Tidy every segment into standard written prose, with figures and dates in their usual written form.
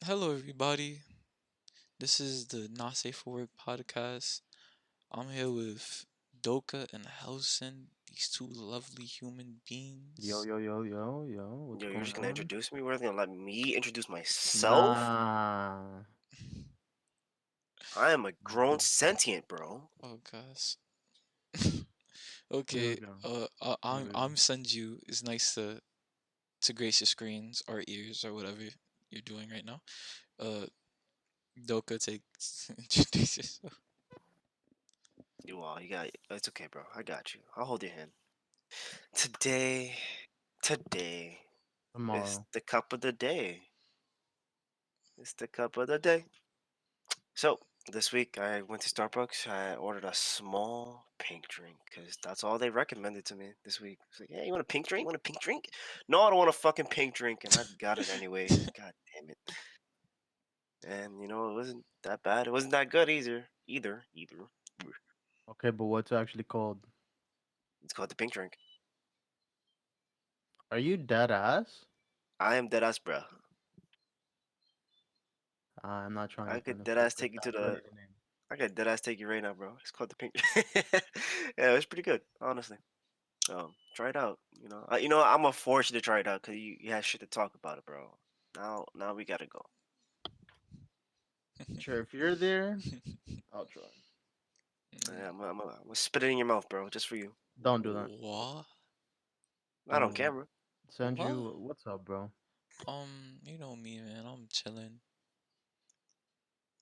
Hello, everybody. This is the Not Safe for Work podcast. I'm here with Doka and Helson, these two lovely human Yo, beings. yo, yo, yo, yo, what's Yo, you're just going gonna on? introduce me? What are they gonna let me introduce myself? Nah. I am a grown Mm, sentient, bro. Oh gosh. Here we Okay. go. Here I'm we go. I'm Senju. It's nice to grace your screens or ears or whatever you're doing right now. Uh, Doka, take introduce yourself. You got it's okay, bro. I got you. I'll hold your hand. Today, today is Tomorrow. the cup of the day. It's the cup of the day. So this week I went to Starbucks. I ordered a small pink drink because that's all they recommended to me this week. It's like, hey, you want a pink drink? You want a pink drink? No, I don't want a fucking pink drink, and I got it anyway. God damn it. And it wasn't that bad. It wasn't that good either. Okay, but what's it actually called? It's called the pink drink. Are you dead ass? I am dead ass, bruh. I'm not trying I to could finish dead this ass because take you to that's the. already the name. I could dead ass take you right now, bro. It's called the pink. Yeah, it's pretty good, honestly. Try it out. I'm gonna force you to try it out because you had shit to talk about it, bro. Now we gotta go. Sure, if you're there, I'll try. Yeah, I'm gonna spit it in your mouth, bro, just for you. Don't do that. What? I don't care, bro. Send What? you. What's up, bro? You know me, man. I'm chilling.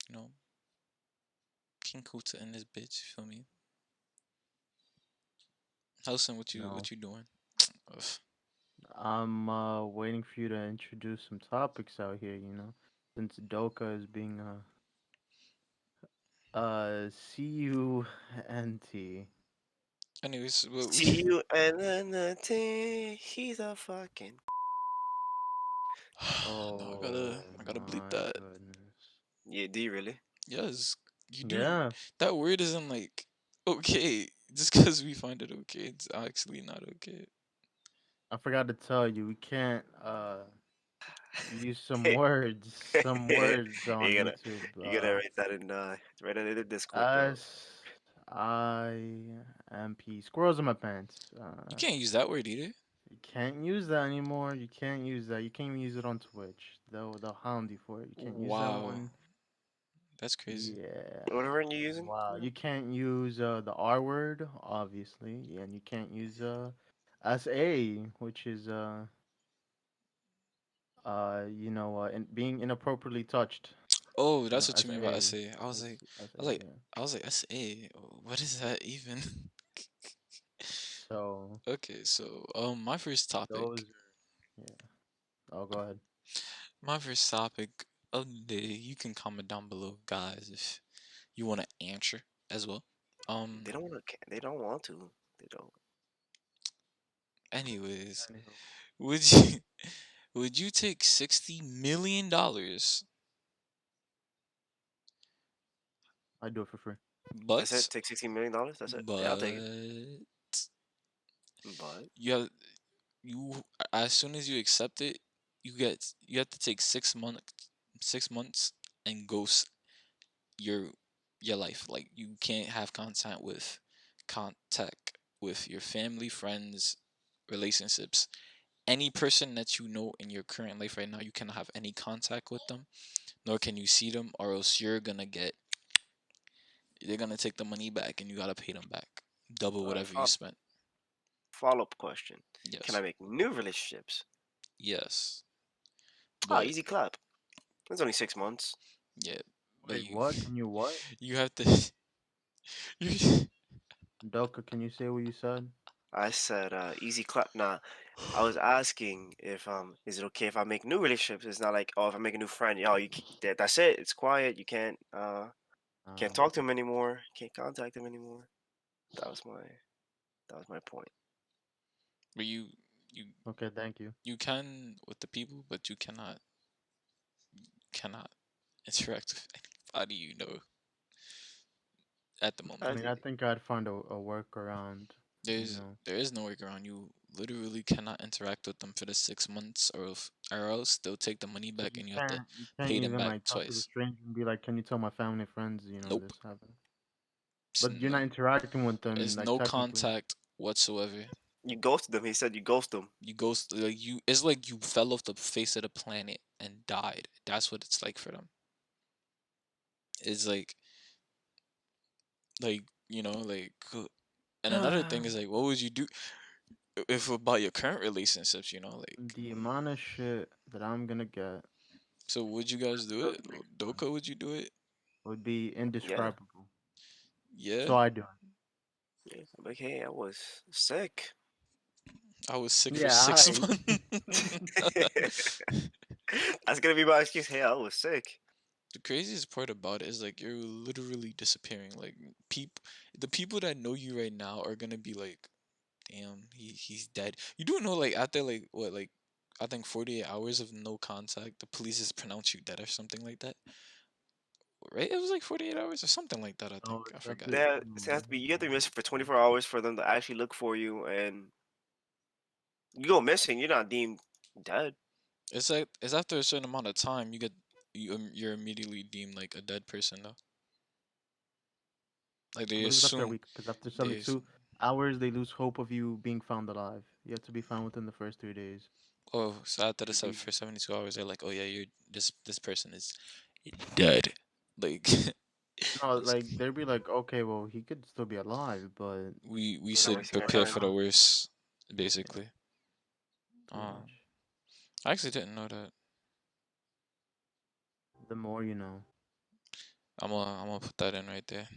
You know, King Kuta in this bitch. You feel me? Helson, what you No. what you doing? Ugh. I'm waiting for you to introduce some topics out here, since Doka is being CUNT. Anyways, See you and then the he's a fucking. no, Oh I gotta bleep my that. goodness. Yeah, do you really? Yes, you do. Yeah, That word isn't like okay just because we find it okay. It's actually not okay. I forgot to tell you, we can't use some words on you gotta YouTube. you gotta write that in the Discord, bro. SIMP squirrels in my pants. You can't use that word either. You can't use that anymore. You can't use that. You can't even use it on Twitch. They'll hound you for it. You can't use that Wow, one. that's crazy. Yeah. Whatever you using? Wow. You can't use the R word, obviously, and you can't use SA, which is being inappropriately touched. Oh, that's what you mean by SA, SA. yeah. I was like SA. What is that even? So Okay, so my first topic. those are, yeah. Oh, go ahead. My first topic of the day. You can comment down below, guys, if you want to answer as well. They Um. don't want to. They don't want to. They don't. Anyways, Anywho, would you would you take $60 million, I do it for free. That's but it. Take $16 million. That's it. Yeah, I'll take it. but But you have you as soon as you accept it, you have to take 6 months and ghost your your life. Like you can't have contact with your family, friends, relationships. Any person that you know in your current life right now, you cannot have any contact with them, nor can you see them, or else they're gonna take the money back and you gotta pay them back. Double all right. whatever you spent. Follow-up question: Can I Yes. make new relationships? Yes. Ah, But easy clap. It's only 6 months. yeah, but Wait, what? Can you what? you have to you Doka, can you say what you said? I said easy clap. Nah, I was asking if is it okay if I make new relationships? It's not like, oh, if I make a new friend, that's it. It's quiet. You can't talk to him anymore. Can't contact him anymore. That was my that was my point. but you Okay, thank you. you can with the people, but you cannot interact with anybody you know at the I moment. I mean, I think I'd find a workaround. You There's know, there is no workaround. You literally cannot interact with them for the 6 months, or else they'll take the money because back and you have to you can't pay them even back like talk to the twice. stranger and be like, "Can you tell my family friends, Nope. this happened?" But you're No, not interacting with them, there's like no technically. contact whatsoever. You ghosted them. He said you ghost them. You ghost like you. It's like you fell off the face of the planet and died. That's what it's like for them. It's like and another thing is like, what would you do if about your current relationships? Like, The amount of shit that I'm gonna get so would you guys do for it? six months Doka, would you do it? would be Yeah. indescribable. Yeah, So I do it. Yeah. I'm like, hey, I was sick. I was sick for Yeah, 6 months. That's gonna be my excuse. Hey, I was sick. The craziest part about it is like you're literally disappearing. Like the people that know you right now are gonna be like, "Damn, he's dead." You do know like after like what like I think 48 hours of no contact, the police just pronounce you dead or something like that, right? It was like 48 hours or something like that. I think Oh, I it's up forgot. to That it has to be. You have to be missing for 24 hours for them to actually look for you, and you go missing. You're not deemed dead. It's like it's after a certain amount of time you're immediately deemed like a dead person though. Like I they believe it's after a assume week because after there's 72 hours they lose hope of you being found alive. You have to be found within the first 3 days oh, so after to this be. for 72 hours they're like, oh yeah, you're this person is dead. Like No, it's, like they'd be like, okay, well, he could still be alive, but we We're not should wasting our prepare better time. for the not. worst, Yeah, basically. pretty Uh, much. I actually didn't know that. The more you know. I'm gonna put that in right there.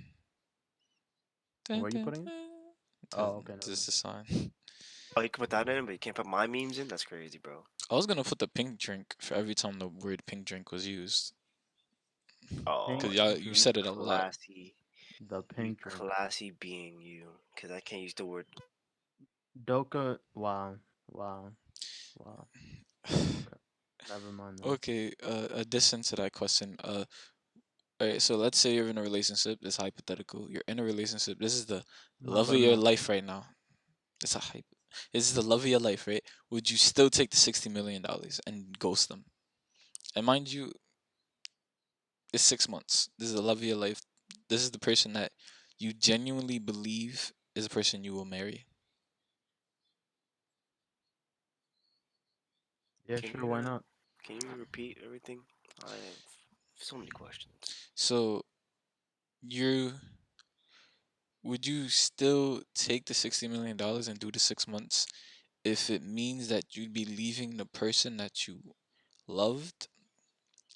Where Dun, are you dun, putting it? dun. Oh, okay, never Just mind. a sign. Oh, you can put that in, but you can't put my memes in. That's crazy, bro. I was gonna put the pink drink for every time the word pink drink was used, Oh, cause Pink y'all you drink, said it a lot. classy. the You pink drink. classy being you, because I can't use the word. Doka, wow, wow, wow. Okay, never mind then. Okay, addition to that question, alright, so let's say you're in a relationship, it's hypothetical. You're in a relationship, this is the No, love let of him your know. life right now. It's a hype. This is the love of your life, right? Would you still take the $60 million and ghost them? And mind you, it's 6 months. This is the love of your life. This is the person that you genuinely believe is the person you will marry. Yeah, Can sure, you why not? can you repeat everything? I have so many questions. So you would you still take the $60 million and do the 6 months if it means that you'd be leaving the person that you loved,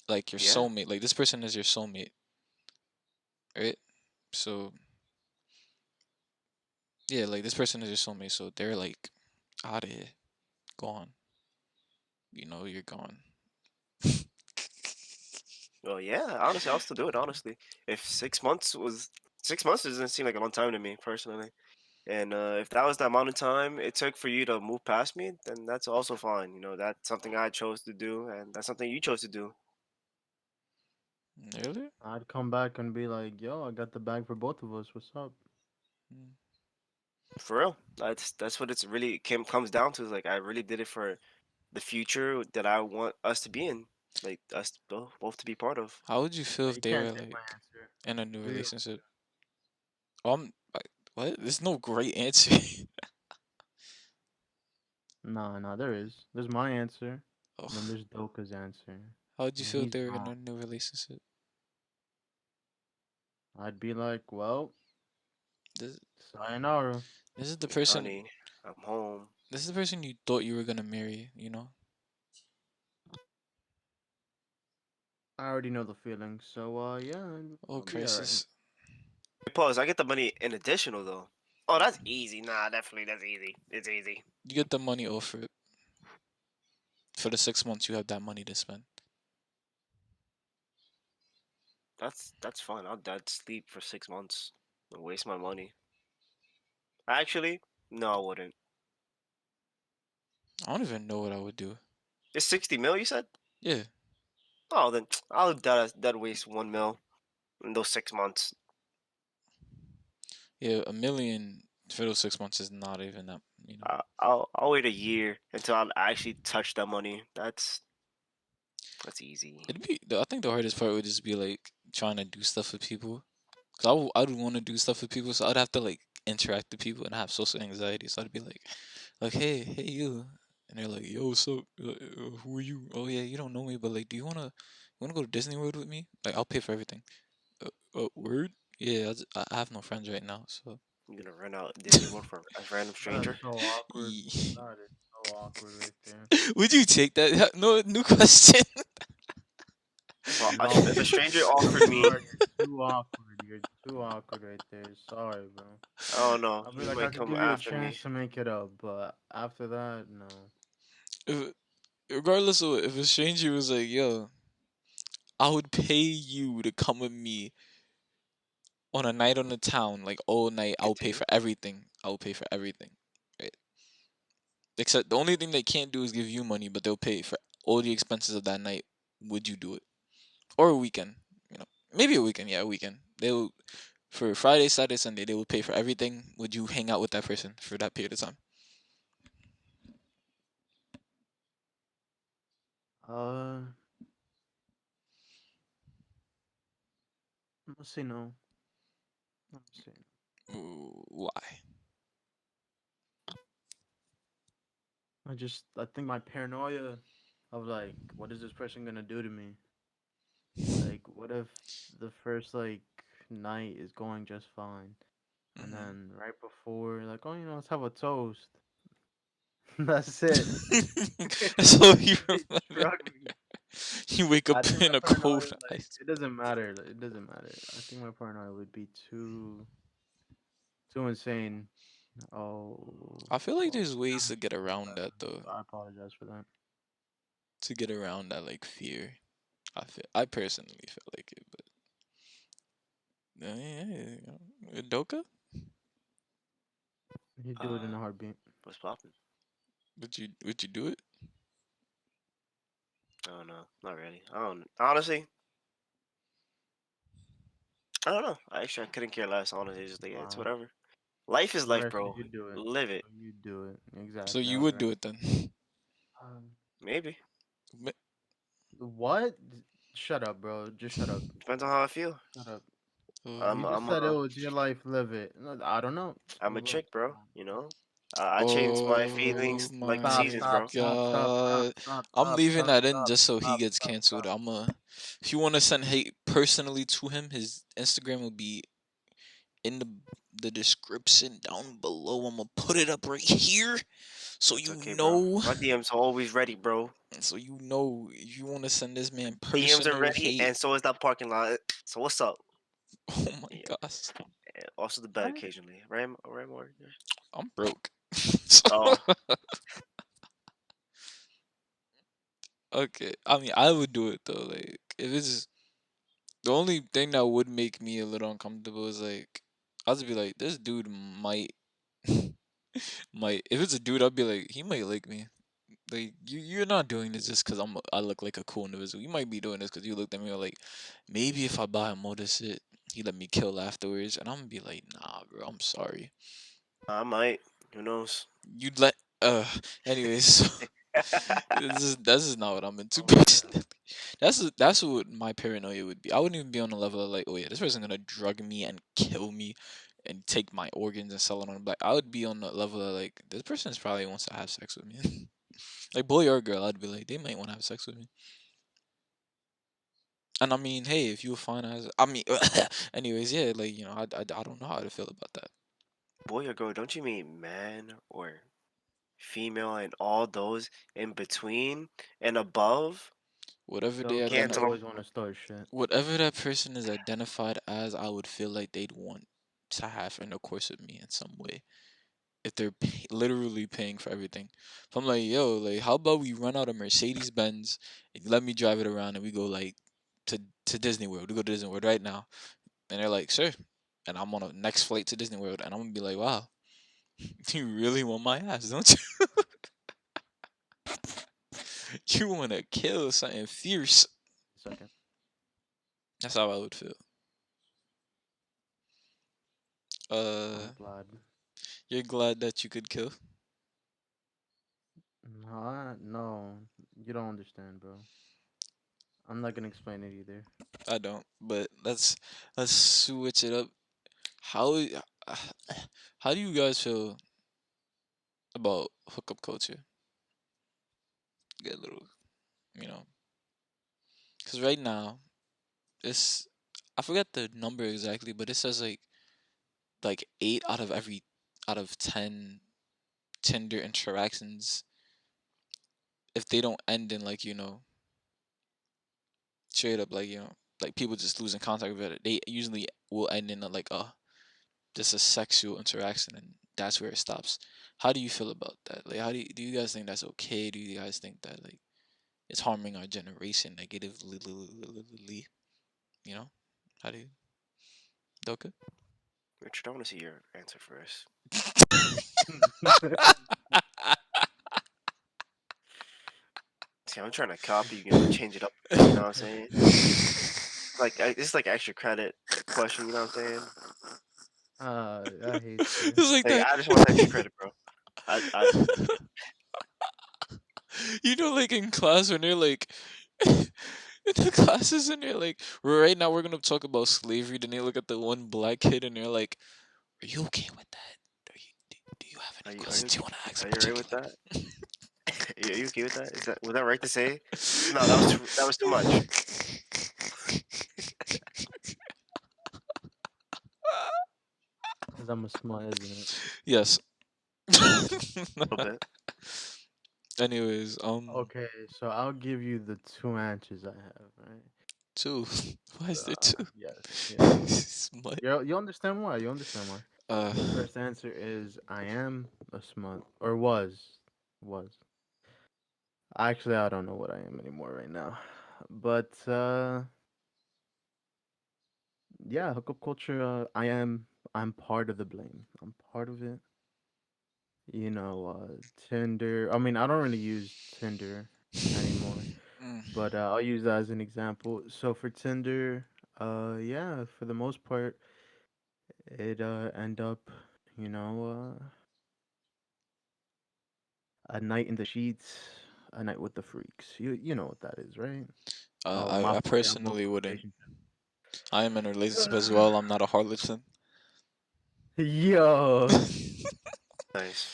like your Yeah. soulmate, like this person is your soulmate, right? So yeah, like this person is your soulmate, so they're like out of here, gone. You're gone. Well, yeah. Honestly, I'll still do it. Honestly, if 6 months was 6 months doesn't seem like a long time to me personally. And if that was the amount of time it took for you to move past me, then that's also fine. That's something I chose to do, and that's something you chose to do. Really? I'd come back and be like, yo, I got the bag for both of us. What's up? Mm. For real, that's what it's really comes down to. Is like I really did it for the future that I want us to be in, like us both to be part of. How would you feel Yeah, if you they can't were take my like answer. in a new Do you? relationship? What? There's no great answer. No, no, there is. There's my answer. And then Oh, there's Doka's answer. how would you And feel if he's they were in wrong. a new relationship? I'd be like, well, This sayonara. this is the Hey, person. honey, I'm home. This is the person you thought you were gonna marry. You know? I already know the feeling. So, yeah, Oh, I'll be alright. crisis. Hey, pause. I get the money in additional though. Oh, that's easy. Nah, definitely that's easy. It's easy. You get the money offer for the 6 months. You have that money to spend. That's fine. I'll dead sleep for 6 months and waste my money. Actually, no, I wouldn't. I don't even know what I would do. It's 60 mil. You said? Yeah, Oh, then I'll dead waste 1 mil in those 6 months. yeah, a million. For those 6 months is not even that, you know. I'll wait a year until I actually touch that money. That's easy. I think the hardest part would just be like trying to do stuff with people. Cause I would want to do stuff with people, so I'd have to like interact with people, and I have social anxiety. So I'd be like, hey, you, and they're like, yo, what's up? Who are you? Oh yeah, you don't know me, but like, do you wanna go to Disney World with me? Like, I'll pay for everything. Word? Yeah, I have no friends right now, so. You're gonna rent out Disney World for a random That's stranger? so awkward. Ye- That is so awkward right there. Would you take that? No, new question. Well, if a No, stranger offered me, sorry, you're too awkward. You're too awkward right there. Sorry, bro. I don't know, I he mean, like, I might could come give you a after me. chance to make it up, but after that, no. If, regardless of if a stranger was like, yo, I would pay you to come with me on a night on the town, like all night. I'll pay Continue. for everything. I'll pay for everything. Right. Except the only thing they can't do is give you money, but they'll pay for all the expenses of that night. Would you do it? Or a weekend? You know, maybe a weekend. Yeah, a weekend. They'll for Friday, Saturday, Sunday. They will pay for everything. Would you hang out with that person for that period of time? Uh, let's see, no. Let's see. Ooh, why? I think my paranoia of like, what is this person gonna do to me? Like, what if the first like night is going just fine, and Hmm. then right before, like, oh, let's have a toast. That's it. That's all you They remember. drug me. You wake I up think in my a paranoia, cold like, ice. it doesn't matter. It doesn't matter. I think my paranoia would be too insane. Oh, I feel like oh, there's ways to get around that though. I apologize for that. To get around that like fear. I personally feel like it, but yeah. Doka? He'd do it in Uh, a heartbeat. what's poppin'? Would you do it? I don't know, not really. I don't honestly. I don't know. I couldn't care less. Honestly, just like it's Wow. whatever. Life is life, Alright, so bro. you do it. Live it. So you do it. So Exactly. you All would right. do it then? Maybe Ma- What? Shut up, bro. Just shut up. depends on how I feel. Shut up. Uh, I'm You just I'm said it a was your life. Live it. No, I don't know. I'm a Look. chick, bro. You know. I change my oh feelings like the my Stop, seasons, stop, bro. stop, stop, stop, god! stop, I'm stop, leaving stop, that in stop, just so he stop, gets stop, canceled. stop. If you want to send hate personally to him, his Instagram will be in the description down below. I'm gonna put it up right here so It's you okay, bro. know. My DMs are always ready, bro. So you know if you want to send this man DMs are personal ready, hate. and so is that parking lot. So what's up? Oh my Yeah. gosh. Also the bed What? occasionally, right? Right, more. I'm broke. So, Oh, okay. I mean, I would do it though. Like, if it's the only thing that would make me a little uncomfortable is like, I'll just be like, this dude might, might. If it's a dude, I'll be like, he might like me. Like, you're not doing this just because I look like a cool individual. You might be doing this because you looked at me like, maybe if I buy him all this shit, he let me kill afterwards, and I'm gonna be like, nah, bro, I'm sorry. I might. Who knows? You'd let. Anyways, so this is not what I'm into Oh my god. personally. That's what my paranoia would be. I wouldn't even be on the level of like, oh yeah, this person's gonna drug me and kill me and take my organs and sell it on the black. I would be on the level of like, this person probably wants to have sex with me. Like boy or girl, I'd be like, they might want to have sex with me. And I mean, hey, if you were fine as, I mean, anyways, yeah, like I don't know how to feel about that. Boy or girl? Don't you mean man or female and all those in between and above? Whatever they Joker, you Cancel them. always want to start shit. whatever that person is identified as, I would feel like they'd want to have intercourse with me in some way. If they're literally paying for everything, if I'm like, yo, like, how about we run out a Mercedes Benz and you let me drive it around and we go like to Disney World. We go to Disney World right now, and they're like, sure. And I'm on a next flight to Disney World, and I'm gonna be like, wow, you really want my ass, don't you? You wanna kill something fierce. Second. That's how I would feel. Uh, I'm glad. You're glad that you could kill? No, you don't understand, bro. I'm not gonna explain it either. I don't. But let's switch it up. How how do you guys feel about hookup culture? Get a little, you know, because right now it's I forget the number exactly, but it says like 8 out of 10 Tinder interactions, if they don't end in like straight up like like people just losing contact with it, they usually will end in like just a sexual interaction, and that's where it stops. How do you feel about that? Like, how do you guys think that's okay? Do you guys think that like it's harming our generation negatively? You know, how do you, Doka? Richard, I want to see your answer first. See, I'm trying to copy, change it up a bit. You know what I'm saying? Like, it's like extra credit question. You know what I'm saying? I hate you. It's like Like, that. I just want the extra credit, bro. I Like in class when they're like, in the classes and they're like, right now we're gonna talk about slavery. Then they look at the one black kid and they're like, "Are you okay with that? Do you have any questions you want to ask are in you right with particular?" that? Are you okay with that? Was that right to say? No, that was too much. Cause I'm a smart, isn't it? Yes. A little bit. Anyways, Okay, so I'll give you the two answers I have, right? two. Why is there two? Yes, yes. Smut. You understand why? You understand why? Uh, The first answer is I am a smut, or was. Actually, I don't know what I am anymore right now, but yeah, hookup culture. I'm part of the blame. I'm part of it. You know, Tinder. I mean, I don't really use Tinder anymore, mm, but I'll use that as an example. So for Tinder, yeah, for the most part, it end up, you know, a night in the sheets, a night with the freaks. You know what that is, right? Oh, my I fault. Y'all both personally in wouldn't. relationship. I am in a relationship as well. I'm not a harlot. Yo. Nice.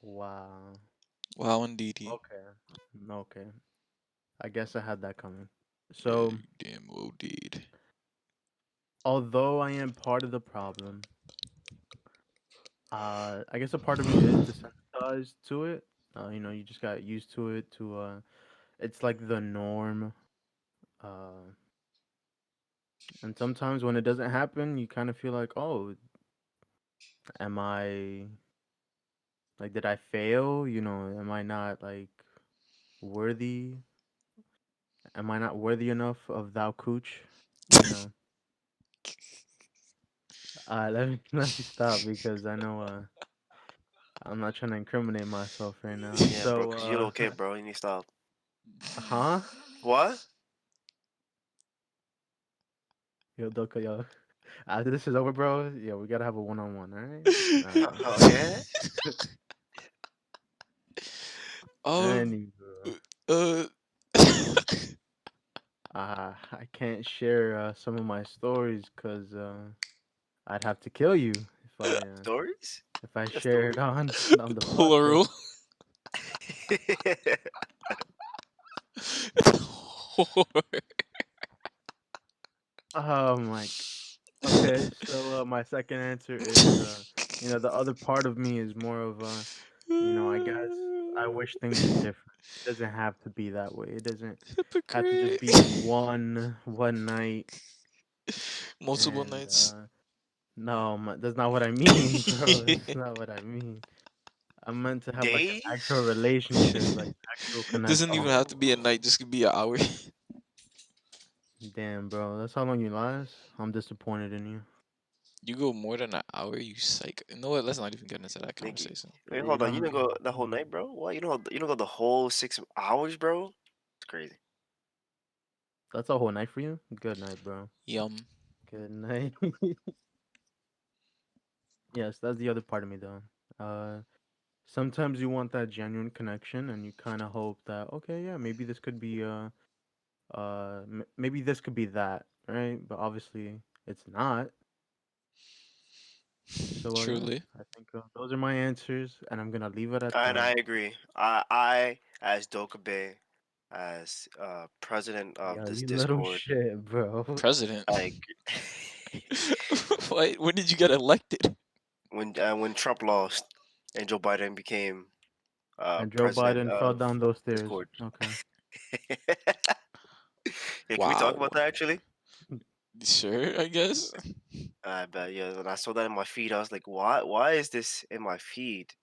Wow. Wow, indeedy. Okay. Okay. I guess I had that coming. Yeah, So, you damn well did. although I am part of the problem, I guess a part of me is desensitized to it. You just got used to it. It's like the norm. Uh, and sometimes when it doesn't happen, you kind of feel like, oh, am I like, did I fail? Am I not like worthy? Am I not worthy enough of thou cooch? You know. Let me let me stop because I know I'm not trying to incriminate myself right now. Yeah, bro. So Cause you're a little kid, bro. You need to stop. huh? What? Yo, Doka, yo. After this is over, bro, yeah, we gotta have a one-on-one, all right? Oh yeah. um. Anywho, Uh. I can't share some of my stories because I'd have to kill you Stories? if I A share it story? on the podcast. Plural. Oh my. Okay, so my second answer is the other part of me is more of I guess I wish things were different. It doesn't have to be that way. It doesn't have to just Hypocrite. be one night Multiple and nights. no, that's not what I mean, bro. That's not what I mean. I meant to have like an actual Days? relationship, like actual Doesn't connection. even have to be a night. Just could be an hour. Damn, bro, that's how long you last. I'm disappointed in you. You go more than an hour, you psych. You know what? Let's not even get into that Nikki. conversation. Wait, You hold on. know You how didn't go the whole night, bro? What? You don't go the whole 6 hours, bro? It's crazy. that's a whole night for you. Good night, bro. Yum. Good night. Yes, that's the other part of me though. Uh, Sometimes you want that genuine connection, and you kind of hope that okay, yeah, maybe this could be maybe this could be that, right? But obviously, it's not. So yeah, Truly. I think those are my answers, and I'm gonna leave it at And I that. agree. I as Dokube, as president of Yeah, this you little Discord, shit, bro. President. like What? When did you get elected? when Trump lost and Joe Biden became And Joe president Biden fell of down those stairs. Discord. Okay. Yeah, can we talk Wow. about that actually? Sure, I guess. I bet. Yeah, when I saw that in my feed, I was like, "Why? Why is this in my feed?"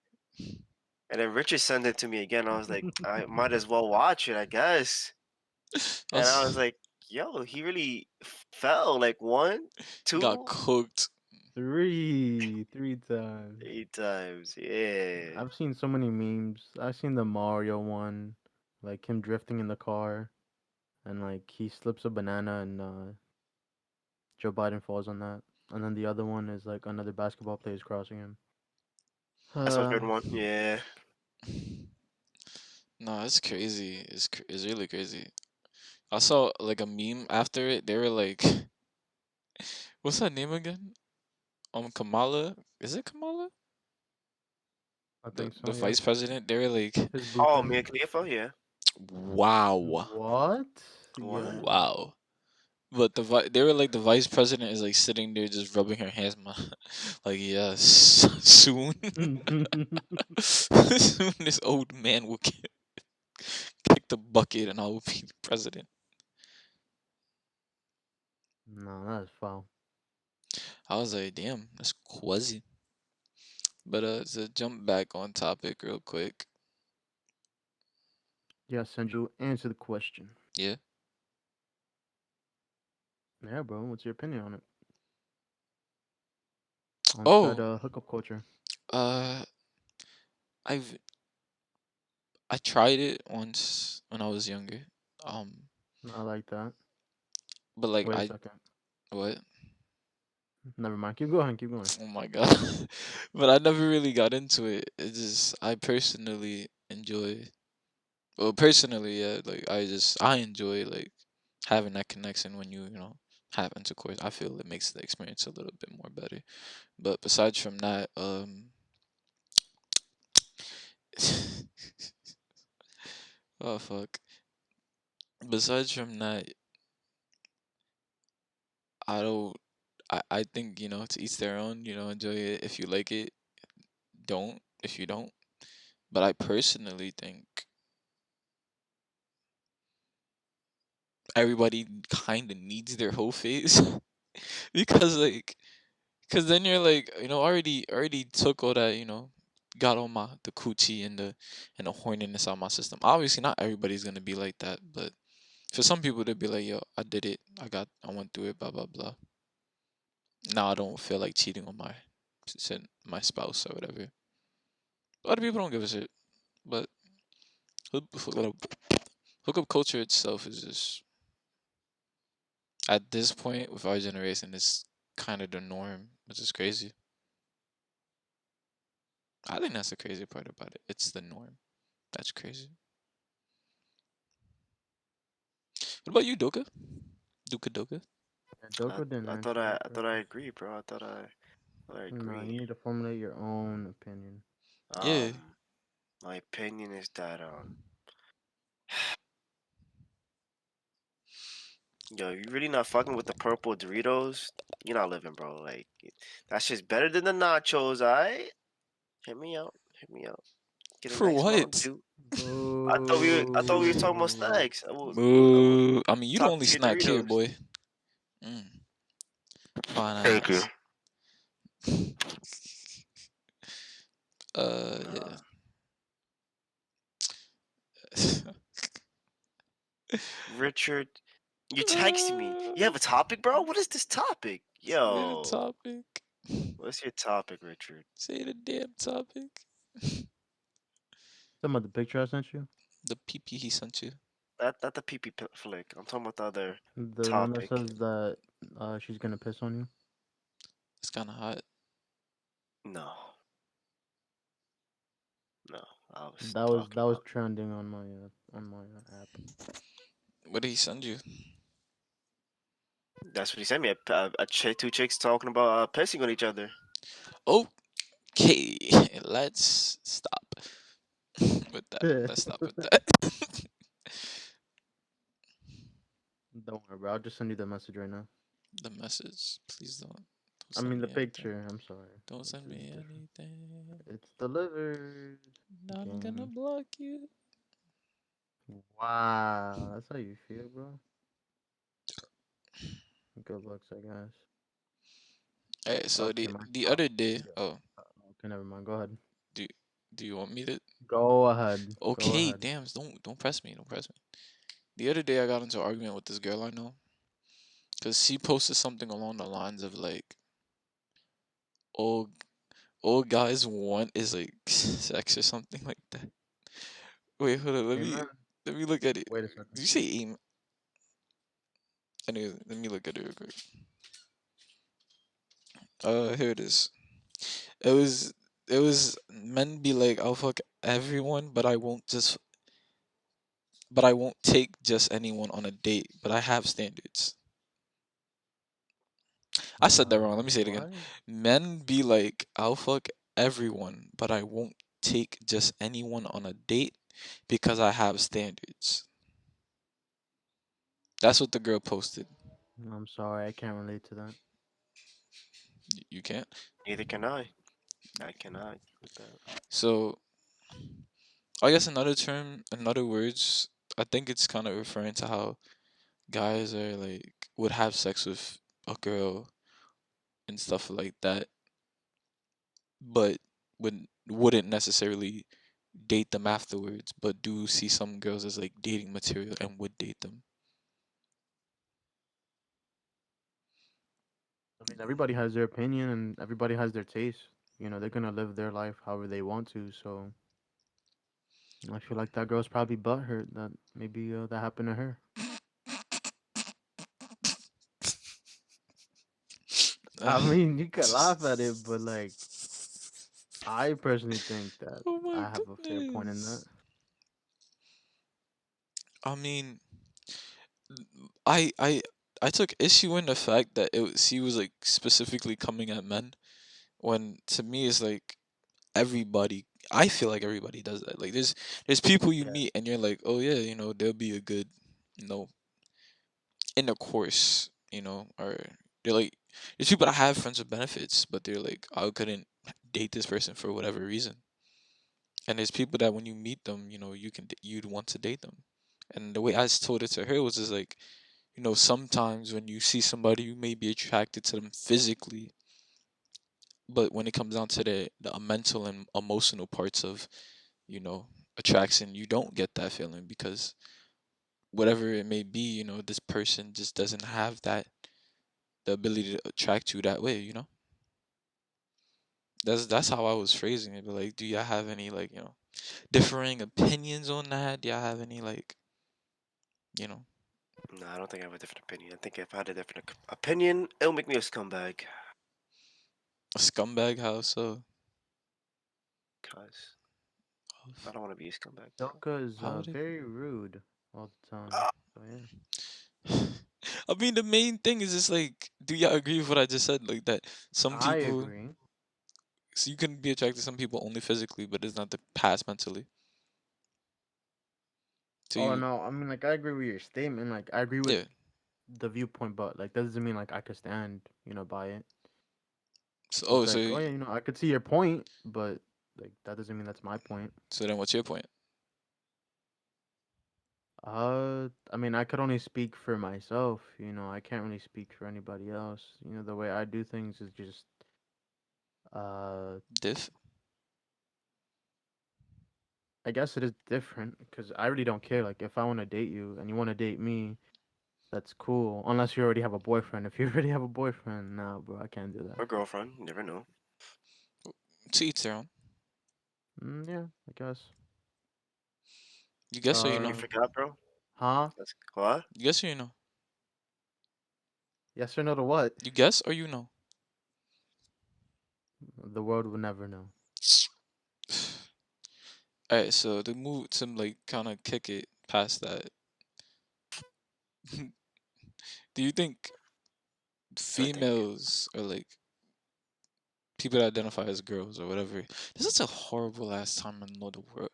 And then Richard sent it to me again. I was like, "I might as well watch it, I guess." And I was Us like, "Yo, he really fell like one, got two, cooked. Three times. 8 times." Yeah. I've seen so many memes. I've seen the Mario one, like him drifting in the car, and like he slips a banana, and Joe Biden falls on that. And then the other one is like another basketball player is crossing him. That's a good one. Yeah. No, it's crazy. It's really crazy. I saw like a meme after it. They were like, "What's her name again? Kamala. Is it Kamala? I The think the so. Yeah, vice president." They were like, his Oh, boyfriend. Mia Khalifa. Yeah. "Wow, What? Yeah. What? wow." But they were like the vice president is like sitting there just rubbing her hands, like yes, soon, soon this old man will kick the bucket and I will be the president. No, that's foul. I was like, damn, that's quasi. But to jump back on topic real quick, Yes, Sanju, answer the question. yeah. Yeah, bro. What's your opinion on it? On said Oh, hookup culture. uh, I've I tried it once when I was younger. Um, I like that. but like Wait a I second. what? Never mind. Keep going. Keep going. Oh my god. But I never really got into it. It just I personally enjoy well personally, yeah, like I enjoy like having that connection when you have intercourse. I feel it makes the experience a little bit more better. But besides from that, oh fuck. Besides from that, I don't I think, to each their own, enjoy it if you like it. Don't if you don't. But I personally think everybody kind of needs their whole face because like because then you're like already took all that got all the coochie and the horniness out my system. Obviously not everybody's gonna be like that, but for some people they'll be like, yo, I did it, I went through it, blah blah blah. Now I don't feel like cheating on my spouse or whatever. A lot of people don't give a shit, but hookup culture itself is just at this point with our generation is kind of the norm, which is crazy. I think that's the crazy part about it. It's the norm. That's crazy. What about you, Doka? Duka Doka? Yeah, Doko didn't answer that I thought I question. agree, bro. I thought I No, you agree. need to formulate your own opinion. Yeah. Um, my opinion is that yo, you really not fucking with the purple Doritos? You're not living, bro. Like that shit's better than the nachos. I hit me out, hit me out. Get a For nice Mountain what? Dew. I thought we were talking about Boo. snacks. I will Boo. I mean, you the talk only to your snack here, Doritos. boy. Mm, fine Thank you. ass. Yeah. Richard, you texted me. You have a topic, bro? What is this topic? Say the Yo, topic. what's your topic, Richard? Say the damn topic. Some of the picture I sent you, The PP he sent you. Not the pee pee flick. I'm talking about the other the one that topic. says that she's gonna piss on you. It's kind of hot. No, no. I was That was talking that was about. trending on my app. What did he send you? That's what he sent me. Two chicks talking about pissing on each other. Okay, let's stop with that. Let's stop with that. Don't worry, bro. I'll just send you the message right now. The message, please don't I send mean the me anything. picture. I'm sorry. Don't It's send it's me different. anything. It's delivered. I'm gonna Game. block you. Wow, that's how you feel, bro. Good looks, I guess. Alright, so Okay, the my the oh, other day, yeah. oh, Okay, never mind. Go ahead. do do you want me to? Go ahead. Go Okay, ahead. damn, don't press me, don't press me. The other day I got into an argument with this girl I know, cause she posted something along the lines of like, all all guys want is like sex or something like that. Wait, hold on, Amen. let me look at it. Wait a second. Did you say aim? Anyway, let me look at it real quick. Here it is. It was it was men be like, I'll fuck everyone, but I won't take just anyone on a date, but I have standards. I said that wrong. Let me say it again. What? Men be like, I'll fuck everyone, but I won't take just anyone on a date because I have standards. That's what the girl posted. I'm sorry, I can't relate to that. You can't. Neither can I. I cannot with that. So I guess another term, in other words, I think it's kind of referring to how guys are like would have sex with a girl and stuff like that, but wouldn't necessarily date them afterwards, but do see some girls as like dating material and would date them. I mean, everybody has their opinion and everybody has their taste. They're gonna live their life however they want to. So I feel like that girl's probably butthurt that maybe that happened to her. I mean, you could laugh at it, but like, I personally think that Oh my I have a fair point in that. goodness. I mean, I I I took issue in the fact that she was like specifically coming at men when to me it's like everybody. I feel like everybody does that. Like there's people you Yeah. meet and you're like, oh yeah, they'll be a good, you know, intercourse, or they're like there's people that have friends with benefits, but they're like, I couldn't date this person for whatever reason. And there's people that when you meet them, you'd want to date them. And the way I told it to her was just like, sometimes when you see somebody, you may be attracted to them physically, but when it comes down to the mental and emotional parts of, you know, attraction, you don't get that feeling because whatever it may be, this person just doesn't have the ability to attract you that way. That's how I was phrasing it. But like, do y'all have any like, differing opinions on that? Do y'all have any like, you know, No, I don't think I have a different opinion. I think if I had a different opinion, it'll make me a scumbag. a scumbag house? So Cause I don't want to be a scumbag, bro. Joker is how would it? very rude all the time. Ah, So yeah. I mean, the main thing is just like, do y'all agree with what I just said? Like that some I people, agree. so you can be attracted to some people only physically, but it's not the past mentally. So Oh you, no, I mean like I agree with your statement. Like I agree with yeah. the viewpoint, but like that doesn't mean like I could stand, by it. So, It's oh, so like, oh yeah, I could see your point, but like that doesn't mean that's my point. so then what's your point? I mean, I could only speak for myself, I can't really speak for anybody else. The way I do things is just uh Diff? I guess it is different because I really don't care. Like if I want to date you and you want to date me, that's cool. Unless you already have a boyfriend. If you already have a boyfriend, nah, bro, I can't do that. or girlfriend, you never know. To each their own. Yeah, I guess. You guess or you You know? Uh, forgot, bro. huh? That's what? You guess or you know? Yes or no to what? You guess or you know? The world will never know. Alright, so to move to like kind of kick it past that, do you think I think. females or like people that identify as girls or whatever? This is a horrible ass time in the world.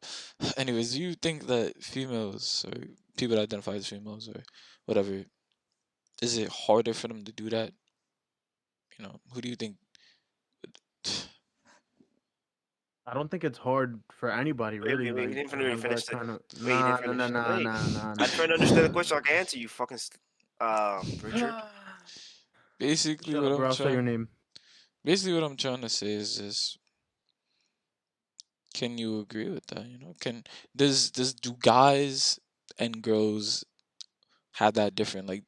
Anyways, do you think that females or people that identify as females or whatever, is it harder for them to do that? Who do you think? I don't think it's hard for anybody Wait, really, wait, wait. like, You didn't to really have finish that the. kind of Wait, you didn't nah, nah, nah, finish. nah, Wait. nah, nah, I'm nah. trying to understand the question. So I can answer you, fucking. Richard. Basically, Shut what up, I'm bro. I'll say your trying, name. basically what I'm trying to say is this: can you agree with that? Can does do guys and girls have that different? Like,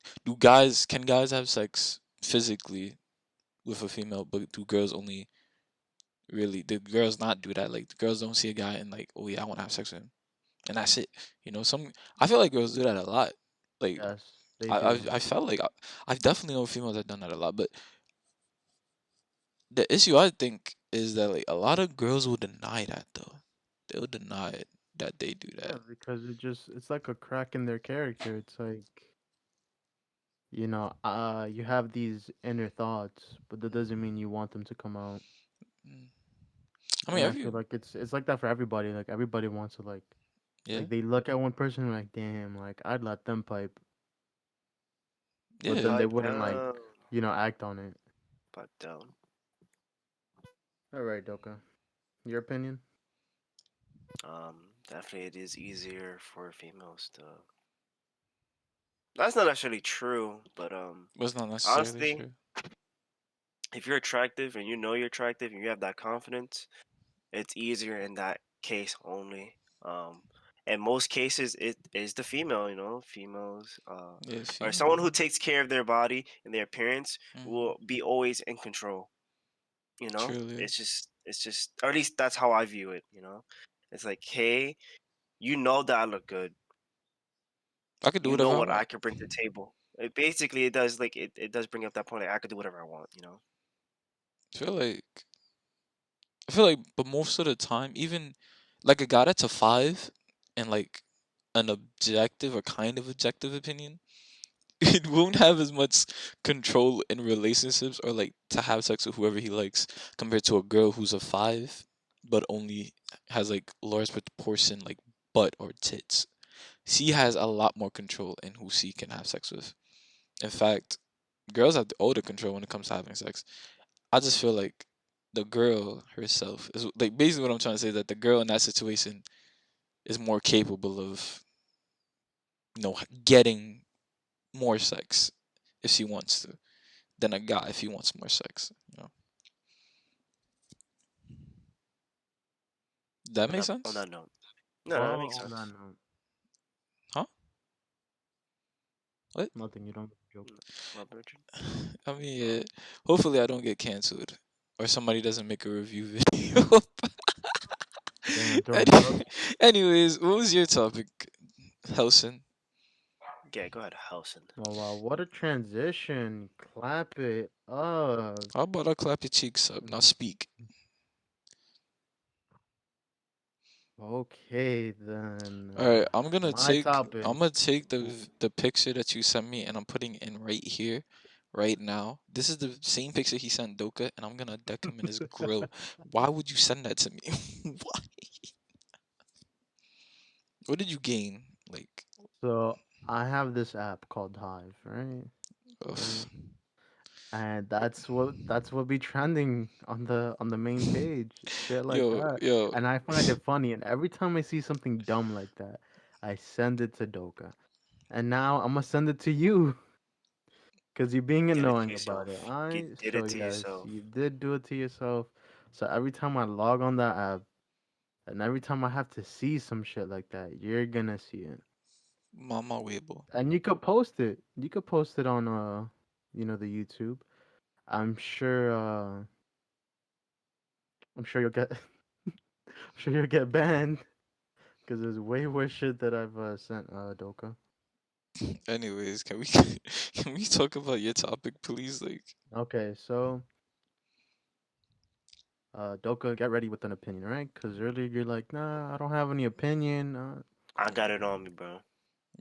can guys have sex physically with a female, but do girls only really the girls not do that? Like, the girls don't see a guy and like, oh yeah, I want to have sex with him, and that's it. Some I feel like girls do that a lot. Like, Yes, they I I, do. I felt like I've definitely know females that done that a lot, but the issue I think is that like a lot of girls will deny that though. They'll deny it that they do Yeah, that. because it's like a crack in their character. It's like, you have these inner thoughts, but that doesn't mean you want them to come out. Mm. I mean, And I feel like it's like that for everybody. Like everybody wants to yeah, they look at one person and like, damn, like I'd let them pipe, but yeah. then they Pipe wouldn't down. act on it. Pipe down. All right, Doka. Your opinion? Definitely it is easier for females to. That's not actually true, but Was not necessarily honestly, true. if you're attractive and you know you're attractive and you have that confidence, it's easier in that case only. Um, in most cases, it is the female. Females, Yeah, or someone who female. takes care of their body and their appearance Hmm. will be always in control. Truly, It's just, or at least that's how I view it. It's like, hey, you know that I look good. I could do You know whatever I what I want. could bring to the table. Basically, it does like it does bring up that point. Like, I could do whatever I want. I feel like but most of the time, even like a guy that's a five, and like an objective or kind of objective opinion, it won't have as much control in relationships or like to have sex with whoever he likes compared to a girl who's a five but only has like large proportion like butt or tits. She has a lot more control in who she can have sex with. In fact, girls have the older control when it comes to having sex. I just feel like the girl herself is like basically what I'm trying to say is that the girl in that situation is more capable of getting more sex if she wants to than a guy if he wants more sex. That On makes that on sense? that note, no, that Well, makes on that sense. note, Huh? What? nothing. You don't joke. Well, Richard. I mean, hopefully I don't get canceled or somebody doesn't make a review video. Damn, throwing Any- shots. Anyways, what was your topic, Helson? Yeah, go ahead, Housen. Oh wow, what a transition! Clap it up. How about I clap your cheeks up? Now speak. Okay then. All right, I'm gonna My take topic. I'm gonna take the Ooh. the picture that you sent me and I'm putting it in right here, right now. This is the same picture he sent Doka, and I'm gonna deck him in his grill. Why would you send that to me? Why? What did you gain? Like, So I have this app called Hive, right? ugh. Right. And that's what be trending on the main page, shit like Yo, that. yo, And I find it funny. And every time I see something dumb like that, I send it to Doka. And now I'm gonna send it to you because you're being Did it to annoying about it. yourself. You I did so it to yes, yourself. you did do it to yourself. So every time I log on that app, and every time I have to see some shit like that, you're gonna see it. Mama Weibo. And you could post it. You could post it on the YouTube. I'm sure I'm sure you'll get I'm sure you'll get banned because there's way worse shit that I've sent Doka. Anyways, can we can we talk about your topic, please? Like, Okay, so Doka, get ready with an opinion, right? Because earlier you're like, nah, I don't have any opinion. I got it on me, bro.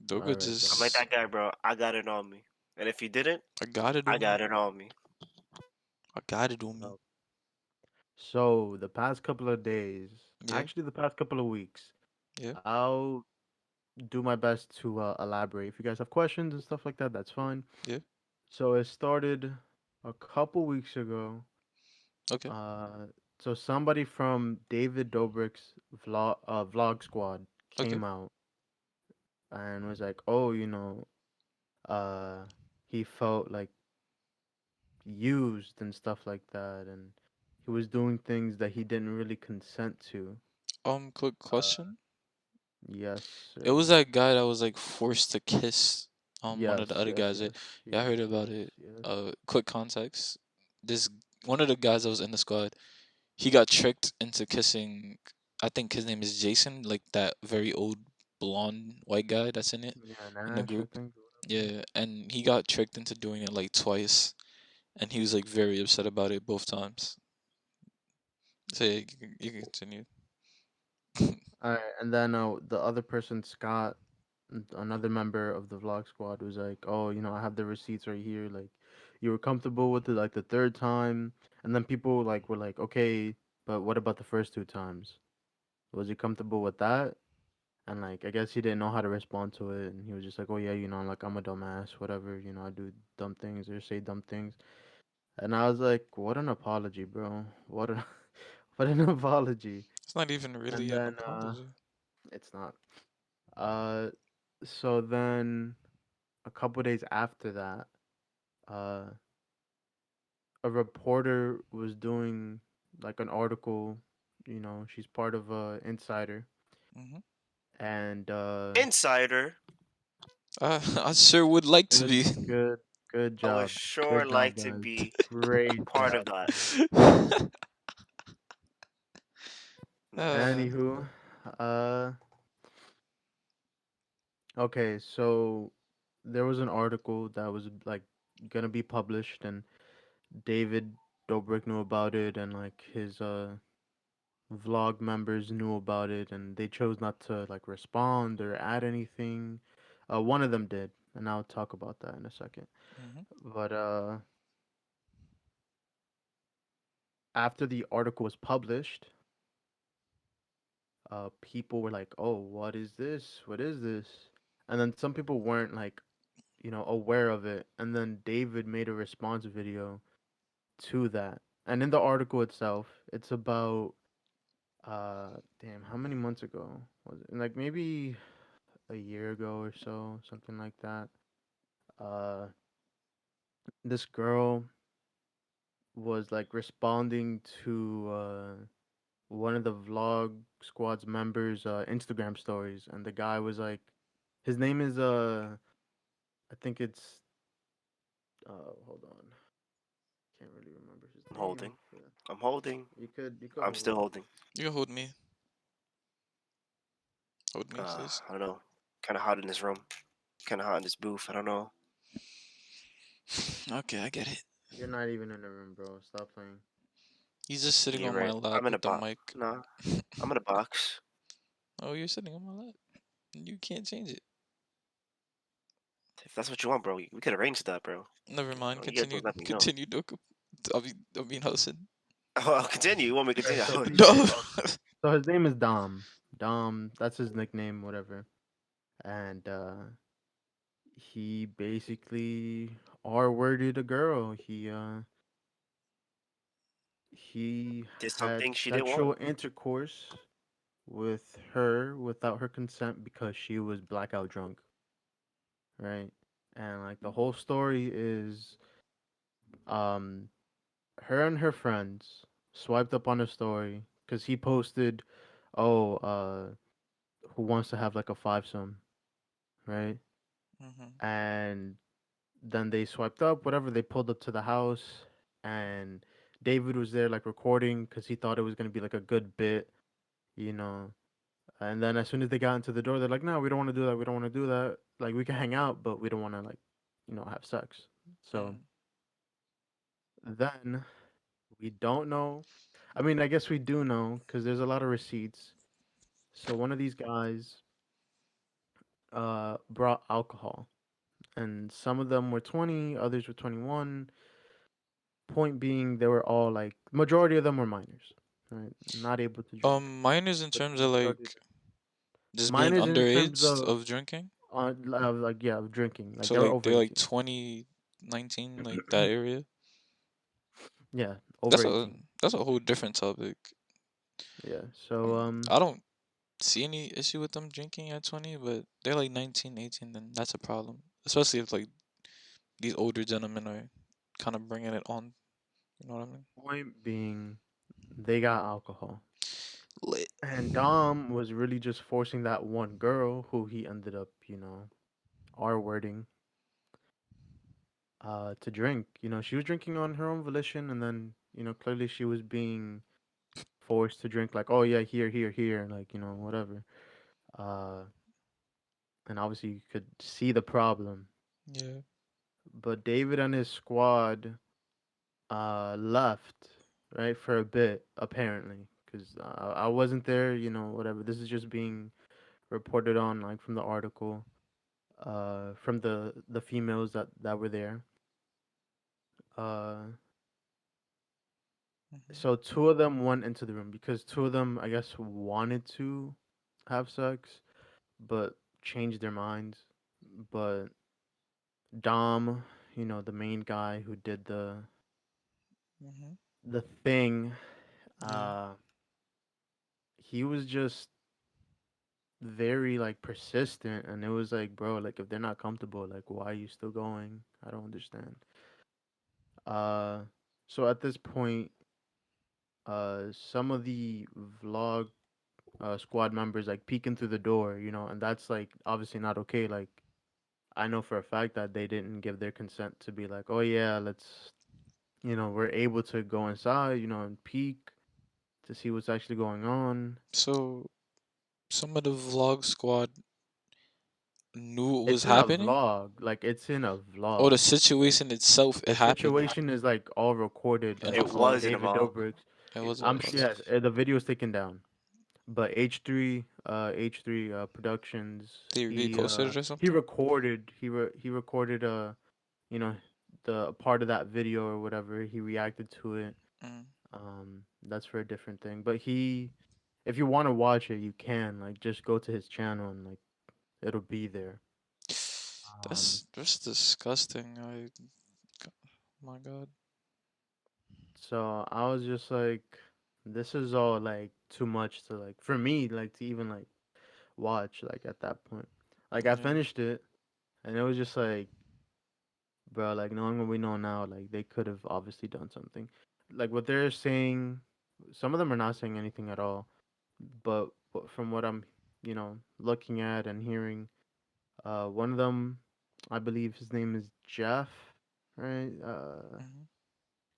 Doga All right, bro. I'm like just that guy, bro. I got it on me. And if you didn't, I got it I on me. got it on me. I got it on me. Oh. So the past couple of days, Yeah, actually the past couple of weeks, yeah, I'll do my best to elaborate. If you guys have questions and stuff like that, that's fine. yeah. So it started a couple weeks ago. Okay. Uh, so somebody from David Dobrik's vlog squad Okay. came out and was like, "Oh, uh, he felt like used and stuff like that, and he was doing things that he didn't really consent to." Quick Uh, question. yes, It sir. was that guy that was like forced to kiss one of Yes, the other yes, guys. yes, Yeah, I yes, heard about yes, it. yes. Quick context. This one of the guys that was in the squad, he got tricked into kissing. I think his name is Jason, like that very old blonde white guy that's in it Yeah, in the Nash, I group. think. Whatever. Yeah, and he got tricked into doing it like twice, and he was like very upset about it both times. So yeah, you can continue. All right, and then the other person, Scott, another member of the vlog squad, was like, "Oh, I have the receipts right here. Like, you were comfortable with it like the third time." And then people like were like, "Okay, but what about the first two times? Was he comfortable with that?" And like, I guess he didn't know how to respond to it, and he was just like, "Oh yeah, like I'm a dumbass, whatever. I do dumb things or say dumb things." And I was like, "What an apology, bro! What a what an apology!" It's not even And really an then apology. it's not. Uh, so then a couple days after that, uh, a reporter was doing like an article. She's part of Insider, Hmm. and Insider, I sure would like to good, be. good, good I would job, sure good job, like to guys. be a Great part of job, that. guys. Nice. uh, Anywho, uh, okay, so there was an article that was like gonna be published, and David Dobrik knew about it, and like his vlog members knew about it, and they chose not to like respond or add anything. One of them did, and I'll talk about that in a second. hmm. But after the article was published, people were like, "Oh, what is this? What is this?" And then some people weren't like, aware of it. And then David made a response video to that. And in the article itself, it's about damn, how many months ago was it? Like maybe a year ago or so, something like that. Uh, this girl was like responding to one of the vlog squad's members' Instagram stories, and the guy was like, his name is I think it's hold on, can't really remember his I'm name. holding. I'm holding. You could I'm hold. still holding. You can hold me. Hold me, please. I don't know. Kind of hot in this room. Kind of hot in this booth. I don't know. Okay, I get it. You're not even in the room, bro. Stop playing. He's just sitting You're on my right. lap I'm in a with the box. mic. Nah, I'm in a box. Oh, you're sitting on my lap. You can't change it. If that's what you want, bro, we could arrange that, bro. Never mind. You gotta Continue. just let me know. Continue, Doku. I mean, Hudson. Oh, I'll continue. You want me to Okay, continue? so No. so his name is Dom. Dom, that's his nickname, whatever. And he basically R-worded a girl. He Did had something she didn't want. sexual intercourse with her without her consent because she was blackout drunk, right? And like the whole story is um her and her friends swiped up on a story because he posted, "Oh, who wants to have like a fivesome," right? Hmm. And then they swiped up, whatever. They pulled up to the house, and David was there like recording because he thought it was gonna be like a good bit, you know. And then as soon as they got into the door, they're like, "No, we don't want to do that. We don't want to do that. Like, we can hang out, but we don't want to like, have sex." So Hmm. then we don't know. I mean, I guess we do know because there's a lot of receipts. So one of these guys brought alcohol, and some of them were 20, others were 21. Point being, they were all like majority of them were minors, right? Not able to drink, Minors in but terms the of majority of like them. just being Minors in terms underage of of drinking. like yeah, of drinking. Like So they were like over they're like 18. 20, 19, like that area. Yeah, over That's a 18. that's a whole different topic. Yeah. So I don't see any issue with them drinking at 20, but they're like 19, 18, then that's a problem. Especially if like these older gentlemen are kind of bringing it on. You know what I mean? point being, they got alcohol. Lit. And Dom was really just forcing that one girl who he ended up, R wording, to drink. She was drinking on her own volition, and then, clearly she was being forced to drink, like, oh yeah, here, here, here, like, whatever. Uh, and obviously you could see the problem. Yeah. But David and his squad left, right, for a bit, apparently. Because I wasn't there, whatever. This is just being reported on, like, from the article. From the females that were there. Uh, Hmm. so two of them went into the room because two of them, I guess, wanted to have sex, but changed their minds. But Dom, the main guy who did Hmm. the thing, Yeah. uh, he was just very like persistent, and it was like, bro, like if they're not comfortable, like why are you still going? I don't understand. Uh, so at this point, some of the vlog squad members like peeking through the door, and that's like obviously not okay. Like I know for a fact that they didn't give their consent to be like, oh yeah, let's, we're able to go inside, and peek to see what's actually going on. So some of the vlog squad knew what was It's in a happening. vlog, like it's in a Or the vlog. Like situation itself, it the happened situation is like all recorded, in a like It from vlog. was in a David vlog. Dobrik's. It was a I'm vlog. sure yes, the video is taken down. But H3 Productions, They reposted it or he something. recorded he recorded you know the part of that video or whatever. He reacted to it. Mm. That's for a different thing. But if you want to watch it, you can like just go to his channel and like it'll be there. Um, That's disgusting. My God. so I was just like, this is all like too much to like for me like to even like watch like at that point. Like I Yeah. finished it and it was just like, bro, like knowing what we know now, like they could have obviously done something. Like what they're saying, some of them are not saying anything at all. But from what I'm, looking at and hearing, one of them, I believe his name is Jeff, right? Hmm.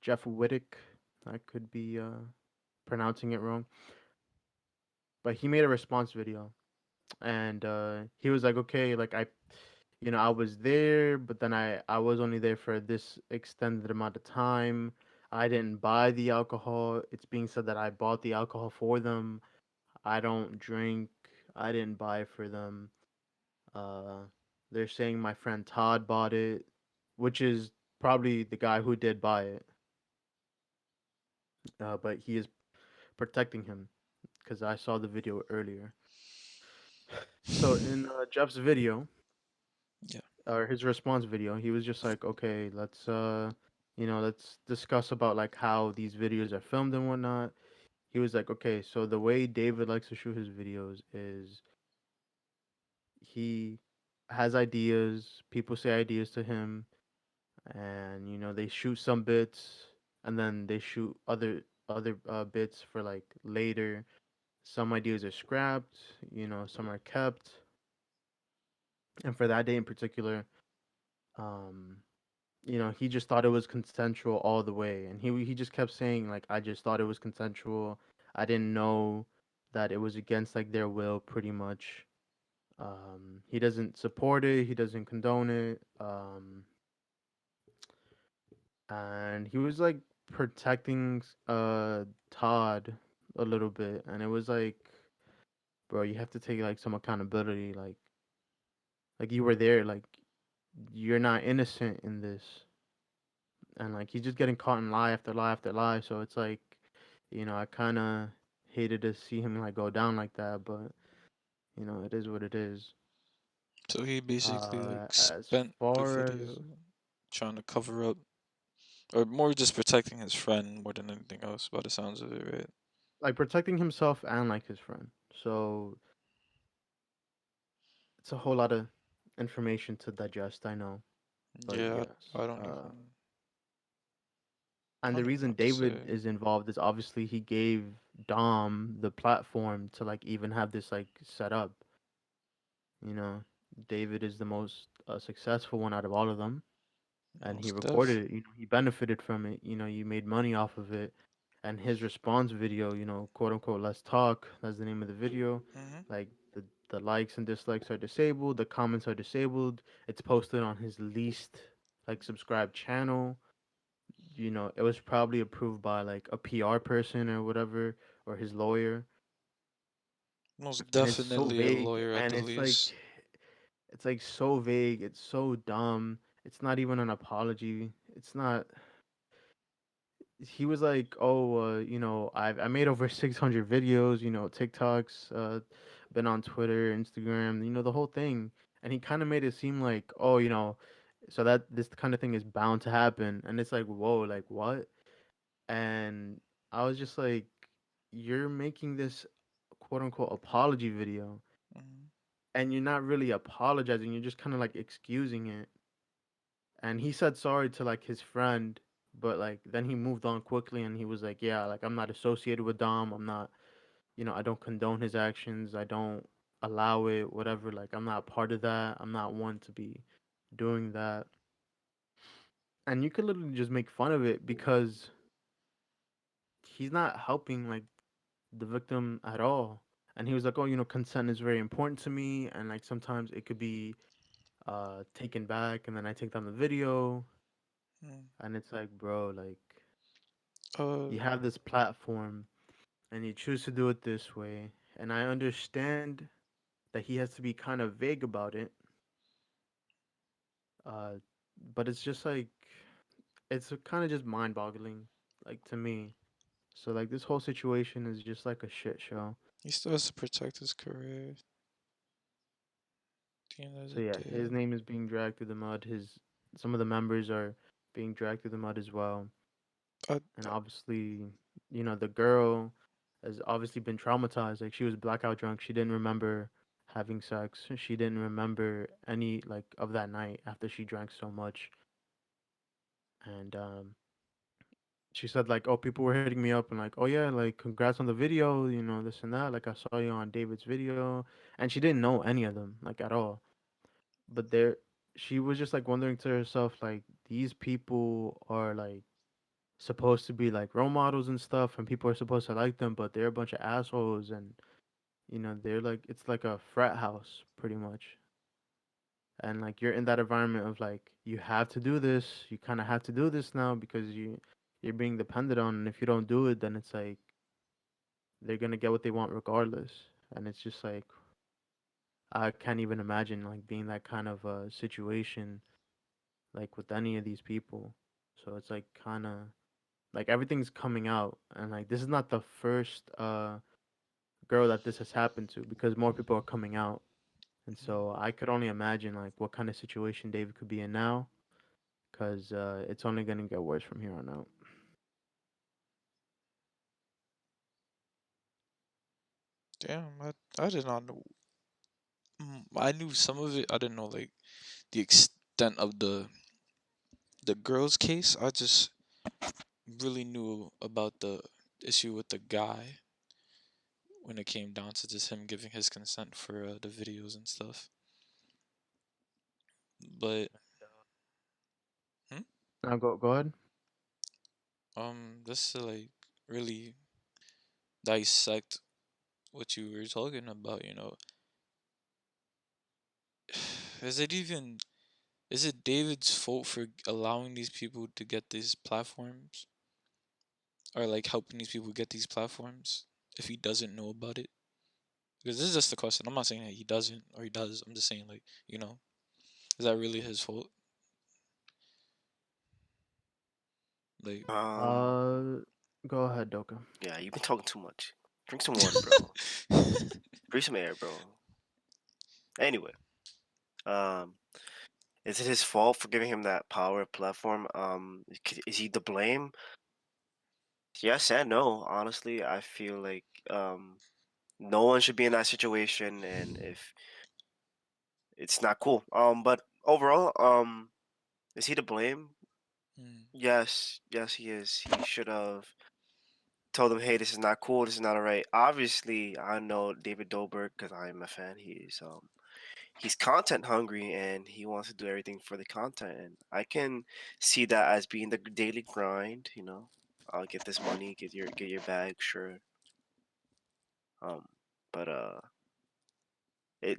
Jeff Wittick. I could be pronouncing it wrong, but he made a response video, and he was like, okay, like I was there, but then I was only there for this extended amount of time. I didn't buy the alcohol. It's being said that I bought the alcohol for them. I don't drink. I didn't buy it for them. Uh, they're saying my friend Todd bought it, which is probably the guy who did buy it. But he is protecting him because I saw the video earlier. So in Jeff's video, Yeah. or his response video, he was just like, okay, let's discuss about like how these videos are filmed and whatnot. He was like, okay, so the way David likes to shoot his videos is he has ideas, people say ideas to him, and they shoot some bits, and then they shoot other bits for like later. Some ideas are scrapped, some are kept, and for that day in particular, um, he just thought it was consensual all the way, and he just kept saying like, I just thought it was consensual. I didn't know that it was against like their will, pretty much. He doesn't support it. He doesn't condone it. And he was like protecting Todd a little bit, and it was like, bro, you have to take like some accountability. Like you were there. Like you're not innocent in this, and like he's just getting caught in lie after lie after lie. So it's like, I kind of hated to see him like go down like that, but it is what it is. So he basically like As spent the far as video trying to cover up, or more just protecting his friend more than anything else. By the sounds of it, right? like protecting himself and like his friend, so it's a whole lot of information to digest. I know, but Yeah, yes. I don't even. And I the don't even know reason what to David say. is involved is obviously he gave Dom the platform to like even have this like set up. You know, David is the most successful one out of all of them, and he Most def. recorded it. He benefited from it. You made money off of it, and his response video, quote unquote, let's talk. That's the name of the video. Mhm. Like the likes and dislikes are disabled. The comments are disabled. It's posted on his least like subscribed channel. It was probably approved by like a PR person or whatever, or his lawyer. Most And it's so definitely a vague, lawyer at man. the least. It's like so vague. It's so dumb. It's not even an apology. It's not. He was like, "Oh, I made over 600 videos. TikToks. Been on Twitter, Instagram. The whole thing." And he kind of made it seem like, "Oh, so that this kind of thing is bound to happen." And it's like, "Whoa, like what?" And I was just like, "You're making this quote unquote apology video, Mhm. and you're not really apologizing. You're just kind of like excusing it." And he said sorry to like his friend, but like then he moved on quickly, and he was like, "Yeah, like I'm not associated with Dom. I'm not, I don't condone his actions. I don't allow it. Whatever. Like I'm not part of that. I'm not one to be doing that." And you could literally just make fun of it because he's not helping like the victim at all. And he was like, "Oh, consent is very important to me, and like sometimes it could be taken back, and then I take down the video." Mm. And it's like, bro, like Uh, you have this platform, and you choose to do it this way. And I understand that he has to be kind of vague about it, uh, but it's just like it's kind of just mind-boggling, like to me. So like this whole situation is just like a shit show. he still has to protect his career. At the end of So the yeah, his day, name is being dragged through the mud. His Some of the members are being dragged through the mud as well. I, And obviously, the girl has obviously been traumatized. Like she was blackout drunk. She didn't remember having sex. She didn't remember any like of that night after she drank so much. And she said like, "Oh, people were hitting me up and like, oh yeah, like congrats on the video, this and that. Like I saw you on David's video." And she didn't know any of them like at all. But she was just like wondering to herself like, these people are like supposed to be like role models and stuff, and people are supposed to like them, but they're a bunch of assholes, and they're like, it's like a frat house pretty much. And like you're in that environment of like, you have to do this, you kind of have to do this now because you're being depended on, and if you don't do it, then it's like they're gonna get what they want regardless. And it's just like, I can't even imagine like being that kind of situation like with any of these people. So it's like kind of like everything's coming out, and like this is not the first girl that this has happened to, because more people are coming out. And so I could only imagine like what kind of situation David could be in now, because it's only gonna get worse from here on out. damn, I did not know. I knew some of it. I didn't know like the extent of the girl's case. I just really knew about the issue with the guy when it came down to just him giving his consent for the videos and stuff. But hmm? Now go ahead. Just to like really dissect what you were talking about, is it even is it David's fault for allowing these people to get these platforms? are like helping these people get these platforms if he doesn't know about it? Because this is just the question. I'm not saying that he doesn't or he does. I'm just saying like, is that really his fault? Like Um, Uh, Go ahead, Doka. yeah, you've been talking too much. Drink some water, bro. Breathe some air, bro. Anyway, um, is it his fault for giving him that power platform? Is he to blame? Yes and no. Honestly, I feel like no one should be in that situation, and if it's not cool. But overall, is he to blame? mm, Yes, yes, he is. He should have told him, "Hey, this is not cool. This is not alright." Obviously, I know David Dobrik because I am a fan. He's content hungry and he wants to do everything for the content, and I can see that as being the daily grind. I'll get this money, get your bag, sure. Um, but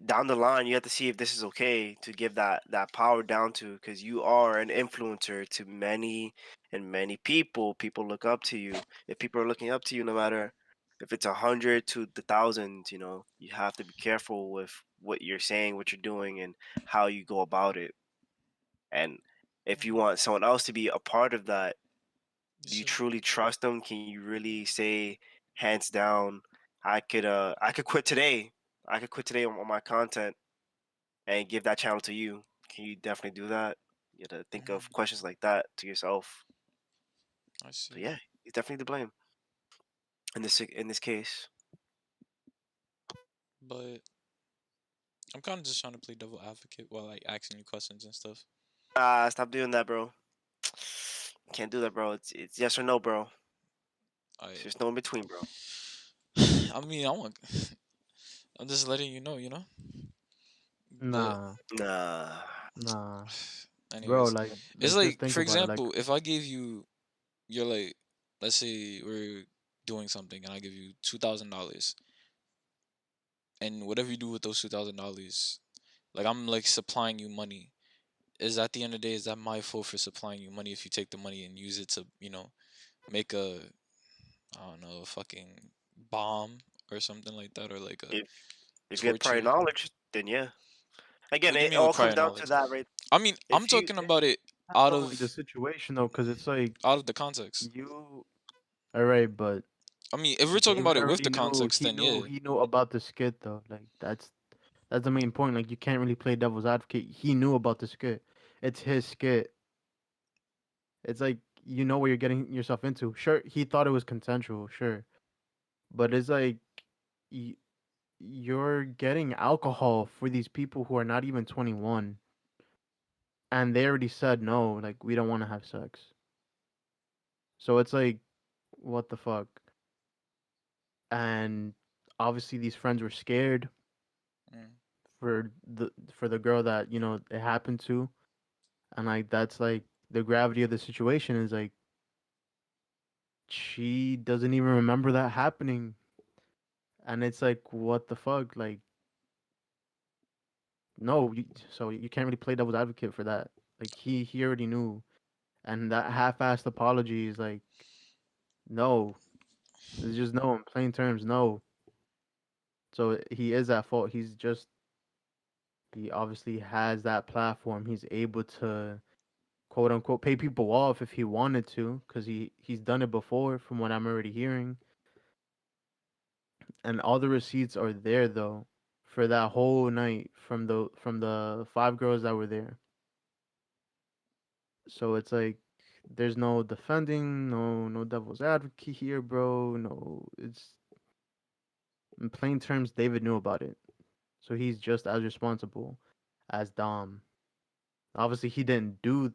down the line, you have to see if this is okay to give that power down to, because you are an influencer to many and many people. People look up to you. If people are looking up to you, no matter if it's 100 to the thousands, you have to be careful with what you're saying, what you're doing, and how you go about it. And if you mm, want someone else to be a part of that, you do you said, truly trust them? Can you really say, hands down, I could quit today. I could quit today on my content and give that channel to you. Can you definitely do that? You have to think of mm, questions like that to yourself. I So see. yeah, he's definitely to blame in this case. But I'm kind of just trying to play devil advocate while like asking you questions and stuff. Stop doing that, bro. Can't do that, bro. It's yes or no, bro. I, There's no in between, bro. I mean, I want. I'm just letting you know, But Nah, Nah. nah, bro. anyways, it's Like, just like think for about it. example, if I gave you, you're like, let's say we're doing something and I give you $2,000, and whatever you do with those $2,000, like I'm like supplying you money. Is at the end of the day, is that my fault for supplying you money if you take the money and use it to, make a, I don't know, a fucking bomb or something like that, or like a If if you had prior torture? knowledge, then yeah. Again, What do you it mean with all comes prior down to knowledge? that, right? I mean, I'm If you talking about it Depends out on like the of situation though, because it's like out of the context. you. All right, but I mean, if we're talking David about it with already the knew. context, He then knew. yeah. He knew about the skit though. Like that's the main point. Like you can't really play devil's advocate. He knew about the skit. It's his skit. It's like you know what you're getting yourself into. Sure, he thought it was consensual. Sure, but it's like y- you're getting alcohol for these people who are not even 21, and they already said no. Like we don't want to have sex. So it's like, what the fuck? And obviously these friends were scared Mm, for the girl that it happened to, and like that's like the gravity of the situation is like she doesn't even remember that happening, and it's like what the fuck, like no, so you can't really play devil's advocate for that. Like he already knew, and that half-assed apology is like no, it's just no in plain terms, no. So he is at fault. He obviously has that platform. He's able to quote unquote pay people off if he wanted to, because he's done it before, from what I'm already hearing. And all the receipts are there though, for that whole night from the five girls that were there. So it's like there's no defending, no devil's advocate here, bro. No, it's in plain terms. David knew about it, so he's just as responsible as Dom. Obviously, he didn't do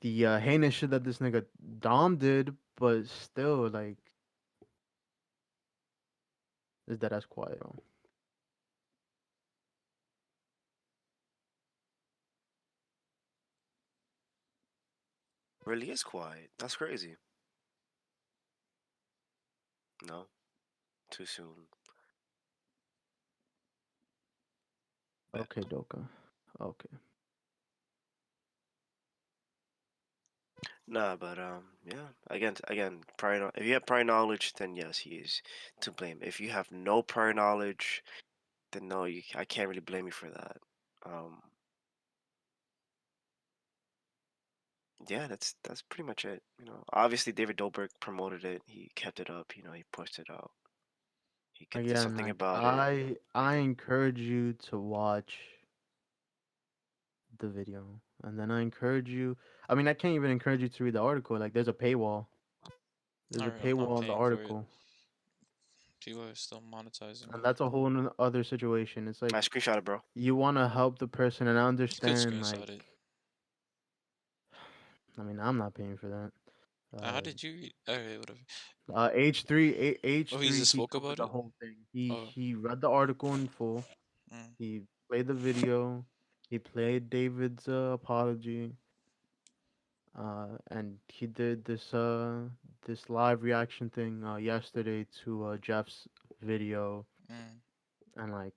the heinous shit that this nigga Dom did, but still, like, is that as quiet? really is quiet. That's crazy. No, too soon. Bet. Okay, Doka. Okay. Nah, but yeah. Again, if you have prior knowledge, then yes, he is to blame. If you have no prior knowledge, then no, I can't really blame you for that. Um, yeah, that's pretty much it. Obviously David Dobrik promoted it. He kept it up. He pushed it out. He could do Again, something like about it. I encourage you to watch the video, and then I encourage you. I mean, I can't even encourage you to read the article. Like, there's a paywall. There's a Alright, I'm not paywall in the paying for it. article, People are still monetizing and it. that's a whole other situation. It's I like screenshot it, bro. you want to help the person, and I You could understand. screenshot Like, it. I mean, I'm not paying for that. How did you read? Alright, whatever. H Oh, he three. just He spoke covered about the it. whole thing. He Oh, he read the article in full. mm, He played the video. He played David's apology. And he did this live reaction thing yesterday to Jeff's video, mm. and like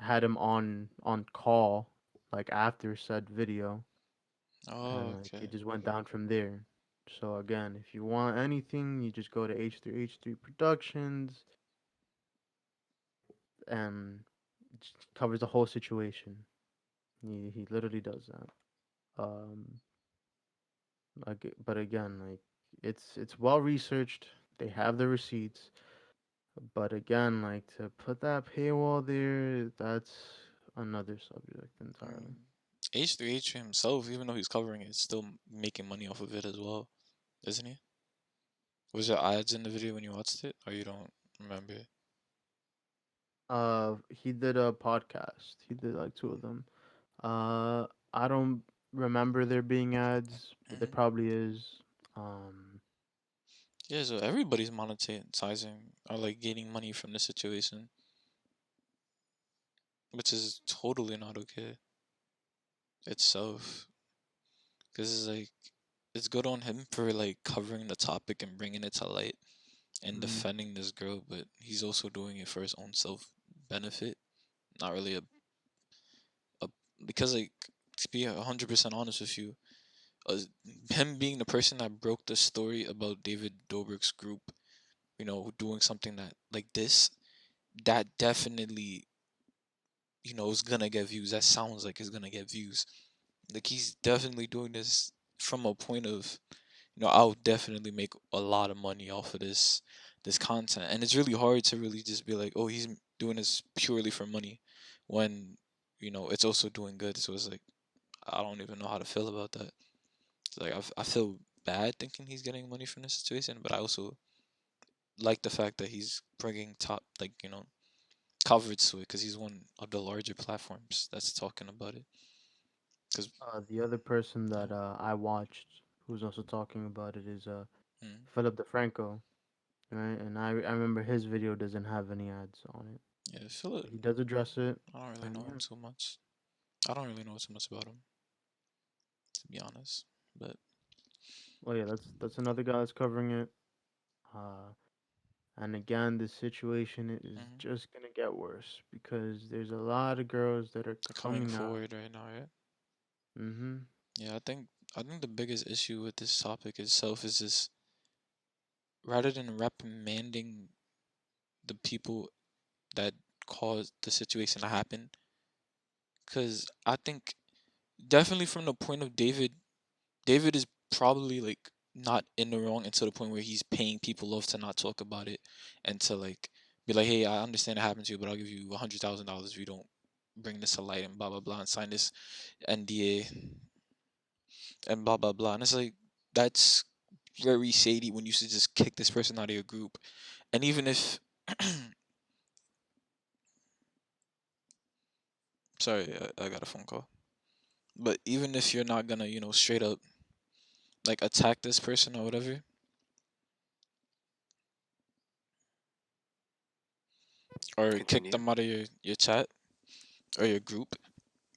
had him on call like after said video, Oh, and like okay. it just went down from there. So again, if you want anything, you just go to H3 Productions, and just covers the whole situation. He literally does that. Um, but again, like it's well researched. They have the receipts. But again, like to put that paywall there, that's another subject entirely. Mm. H3H himself, even though he's covering it, is still making money off of it as well, isn't he? Was there ads in the video when you watched it, or you don't remember? He did a podcast. He did like two of them. I don't remember there being ads, but there Hmm. probably is. Um, Yeah, so everybody's monetizing or like gaining money from this situation, which is totally not okay itself. Because it's like it's good on him for like covering the topic and bringing it to light and mm, defending this girl, but he's also doing it for his own self benefit. Not really a because like to be 100% honest with you, uh, him being the person that broke the story about David Dobrik's group, doing something that like this, that definitely is gonna get views. That sounds like it's gonna get views. Like he's definitely doing this from a point of, I'll definitely make a lot of money off of this content. And it's really hard to really just be like, oh, he's doing this purely for money when, it's also doing good. So it's like I don't even know how to feel about that. It's like I feel bad thinking he's getting money from this situation, but I also like the fact that he's bringing top like, coverage to it because he's one of the larger platforms that's talking about it. Because the other person yeah, that I watched who's also talking about it is mm, Philip DeFranco, right? And I remember his video doesn't have any ads on it. yeah, Philip. He does address it, I don't really and know him yeah. too much. I don't really know too much about him, to be honest. But Well, yeah, that's another guy that's covering it. Uh, and again, the situation is mhm, just gonna get worse because there's a lot of girls that are coming coming out. forward right now, right? Mm-hmm. Yeah, I think the biggest issue with this topic itself is just rather than reprimanding the people that caused the situation to happen, because I think definitely from the point of David is probably like not in the wrong until the point where he's paying people off to not talk about it and to like be like, hey, I understand it happened to you, but I'll give you $100,000 if you don't bring this to light and blah blah blah and sign this NDA and blah blah blah. And it's like that's very shady when you should just kick this person out of your group. And even if sorry, I got a phone call. But even if you're not gonna, straight up like attack this person or whatever, or kick Continue. them out of your chat or your group,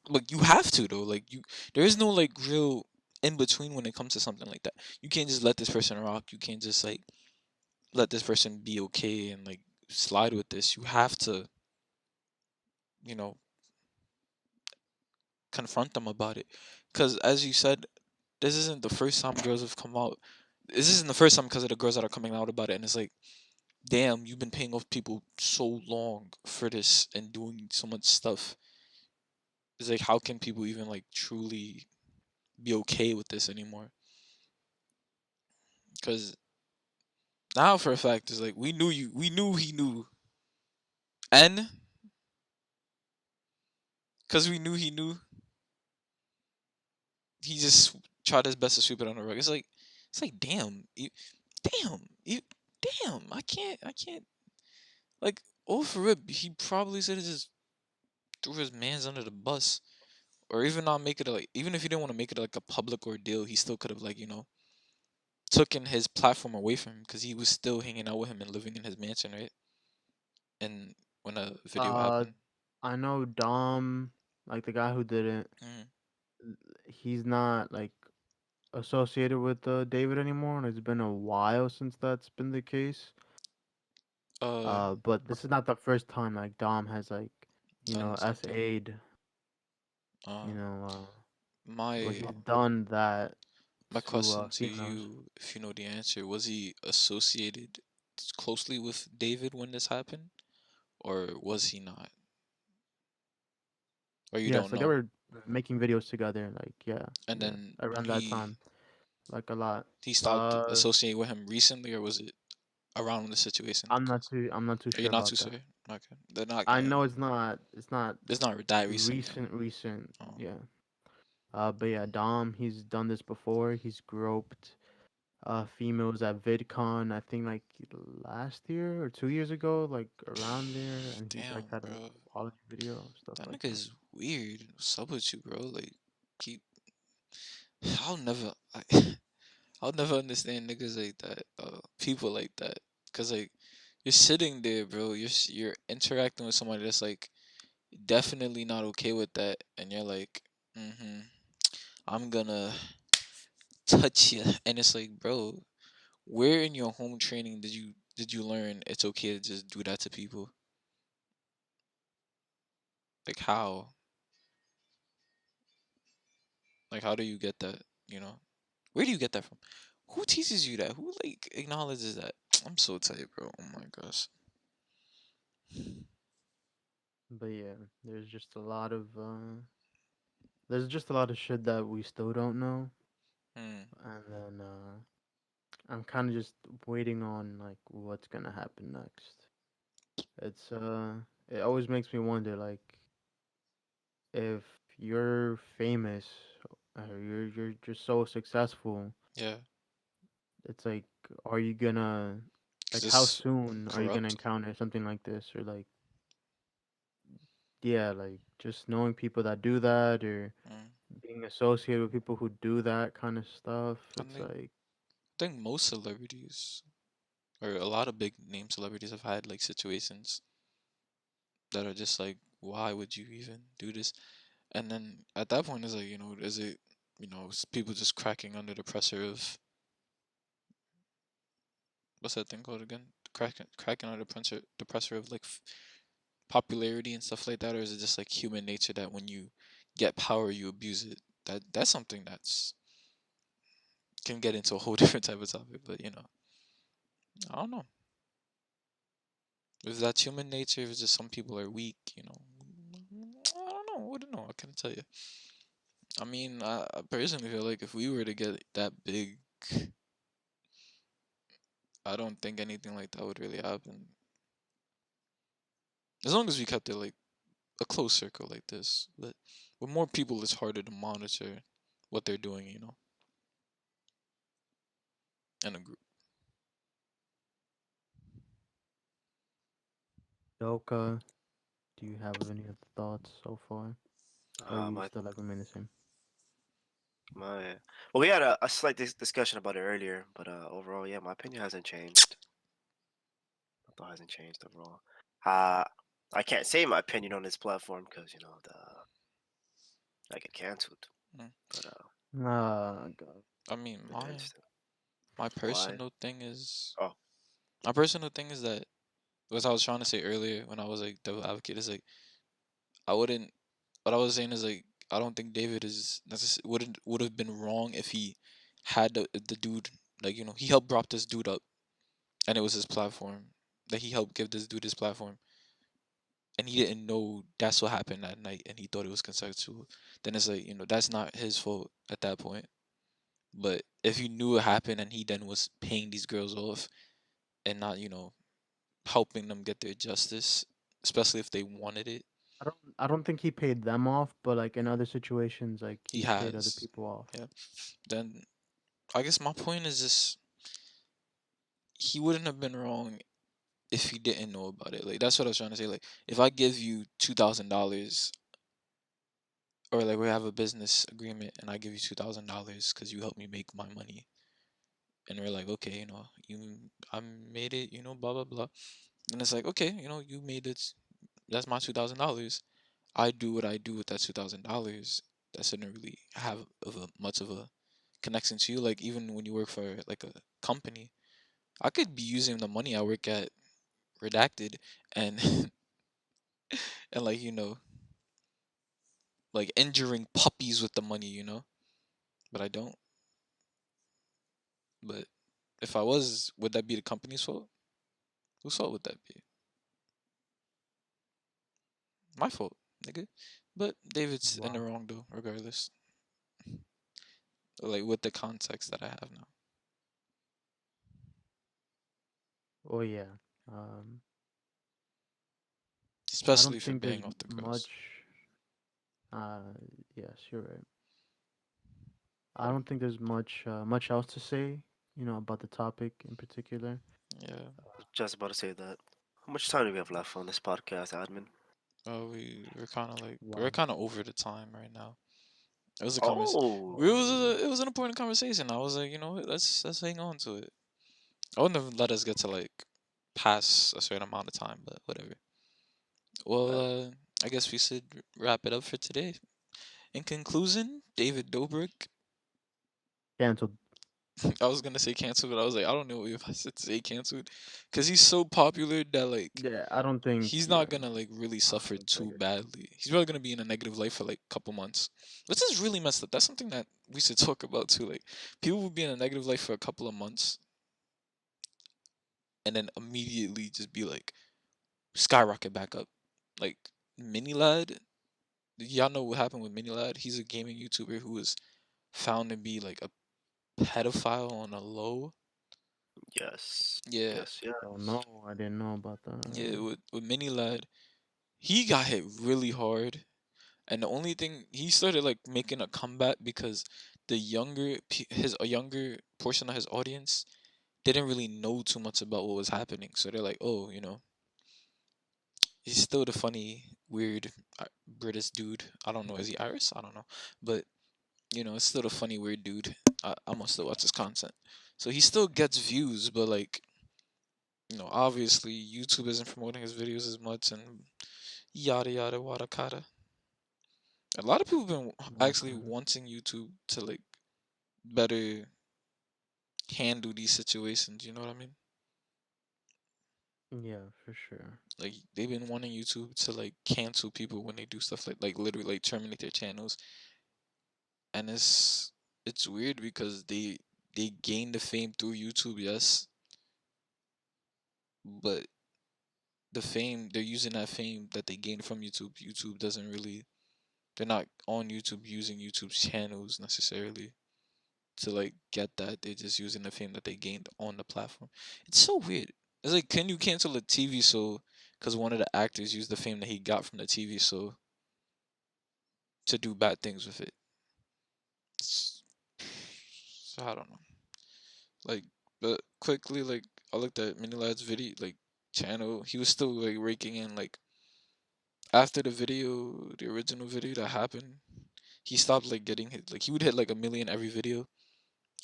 like you have to though. Like there is no like real in between when it comes to something like that. You can't just let this person rock. You can't just like let this person be okay and like slide with this. You have to, you know, confront them about it. Because as you said, this isn't the first time girls have come out. This isn't the first time because of the girls that are coming out about it, and it's like, damn, you've been paying off people so long for this and doing so much stuff. It's like, how can people even like truly be okay with this anymore? Because now for a fact, it's like we knew he knew, and because we knew he knew, he just tried his best to sweep it on the rug. It's like, damn, you, damn, I can't, like, oh for rip, he probably should have just threw his man's under the bus, or even not make it like, even if he didn't want to make it like a public ordeal, he still could have like taken his platform away from him because he was still hanging out with him and living in his mansion, right? And when a video Uh, happened, I know Dom, like the guy who did it. mm, He's not like associated with David anymore, and it's been a while since that's been the case. uh, But this is not the first time like Dom has like, done something. SA'd, Uh, you know, where my he's done that my to question to females. you, if you know the answer, was he associated closely with David when this happened, or was he not? Or you Yeah, don't so they know? were making videos together, like yeah, And yeah, then around that time, like a lot. he stopped Uh, associating with him recently, or was it around the situation? I'm not too Are you sure not too about that. sure? Okay, they're not I gonna. know it's not It's not that recent then. recent, Oh, yeah. But yeah, Dom, he's done this before. He's groped females at VidCon, I think like last year or 2 years ago, like around there, and he's like damn, had a bro. quality video, stuff That like nigga that. is weird. What's up with you, bro? Like, keep. I'll never. I'll never understand niggas like that. People like that. Cause like, you're sitting there, bro. You're interacting with somebody that's like definitely not okay with that, and you're like, I'm gonna touch you, and it's like, bro, where in your home training did you learn it's okay to just do that to people? Like how? Like how do you get that? You know, where do you get that from? Who teaches you that? Who like acknowledges that? I'm so tight, bro. Oh my gosh. But yeah, there's just a lot of shit that we still don't know, Hmm. and then I'm kind of just waiting on like what's gonna happen next. It's it always makes me wonder like if you're famous or you're just so successful, Yeah. it's like, are you gonna Is like how this soon are you gonna corrupt? encounter something like this, or like yeah, like just knowing people that do that, or Mm. being associated with people who do that kind of stuff. I It's like think most celebrities or a lot of big name celebrities have had like situations that are just like, why would you even do this? And then at that point, it's like, is it, people just cracking under the pressure of what's that thing called again? Cracking under the pressure of like popularity and stuff like that, or is it just like human nature that when you get power, you abuse it? That's something that's can get into a whole different type of topic, but I don't know if that's human nature. If it's just some people are weak, I don't know. I wouldn't know. I couldn't tell you. I mean, I personally feel like if we were to get that big, I don't think anything like that would really happen. As long as we kept it like a close circle like this. But with more people, it's harder to monitor what they're doing, in a group. Doka. Do you have any other thoughts so far, or you My still like remain the same? my. Well, we had a slight discussion about it earlier, but overall, yeah, my opinion hasn't changed. My thought hasn't changed overall. Uh, I can't say my opinion on this platform because the I get canceled. Mm. But Ah, God. I mean, yeah, my it's my why. personal thing is Oh, my personal thing is that what I was trying to say earlier when I was like devil advocate is like I wouldn't. What I was saying is like I don't think David is would have been wrong if he had the dude, like, he helped prop this dude up, and it was his platform that he helped give this dude his platform, and he didn't know that's what happened that night, and he thought it was consensual. Then it's like, that's not his fault at that point. But if he knew it happened and he then was paying these girls off and not, helping them get their justice, especially if they wanted it, I don't think he paid them off, but like in other situations, like he he's paid other has. people off. Yeah. Then I guess my point is this: he wouldn't have been wrong if he didn't know about it. Like, that's what I was trying to say. Like, if I give you $2,000, or like we have a business agreement and I give you $2,000 because you helped me make my money, and we're like, okay, I made it, blah blah blah, and it's like, okay, you made it. That's my $2,000. I do what I do with that $2,000. That shouldn't really have much of a connection to you. Like, even when you work for like a company, I could be using the money I work at redacted, and and like, like injuring puppies with the money, but I don't. But if I was, would that be the company's fault? Whose fault would that be? My fault, nigga. But David's in the Wow. wrong though, regardless. Like, with the context that I have now, Oh yeah. Um, I especially don't for think there's paying off the girls. much. Uh, yes, you're right. I don't think there's much else to say, about the topic in particular. Yeah. Just about to say that. How much time do we have left on this podcast, admin? We're Wow. kind of over the time right now. It was a convers. Oh, It was an important conversation. I was like, what, let's hang on to it. I wouldn't have let us get to like past a certain amount of time, but whatever. Well, well, I guess we should wrap it up for today. In conclusion, David Dobrik. Canceled. I was gonna say canceled, but I was like, I don't know if I should say canceled, because he's so popular that like Yeah, I don't think. he's Yeah, not gonna like really I don't suffer think he'll too get canceled. badly. He's probably gonna be in a negative light for like a couple months, which is really messed up. That's something that we should talk about too. Like, people will be in a negative light for a couple of months and then immediately just be like skyrocket back up. Like, Mini Lad, y'all know what happened with Mini Lad? He's a gaming YouTuber who was found to be like a pedophile on a low. yes, Yeah, yes, yeah. Oh no, I didn't know about yeah. that. With Mini Lad, he got hit really hard, and the only thing he started like making a comeback because a younger portion of his audience didn't really know too much about what was happening. So they're like, oh, he's still the funny, weird British dude. I don't know. Is he Irish? I don't know. But, it's still the funny, weird dude. I'm gonna still watch his content. So he still gets views, but like, obviously YouTube isn't promoting his videos as much, and yada yada wada kata. A lot of people have been actually Okay. wanting YouTube to like better handle these situations. You know what I mean? Yeah, for sure. Like, they've been wanting YouTube to like cancel people when they do stuff like literally like terminate their channels, and it's weird because they gain the fame through YouTube, yes, but the fame they're using that fame that they gained from YouTube. YouTube doesn't really. They're not on YouTube using YouTube's channels necessarily to like get that. They're just using the fame that they gained on the platform. It's so weird. It's like, can you cancel a TV show because one of the actors used the fame that he got from the TV show to do bad things with it? It's, so I don't know. Like, but quickly, like, I looked at Minilad's video, like, channel. He was still like raking in, like, after the original video that happened. He stopped like getting hit. Like, he would hit like a million every video.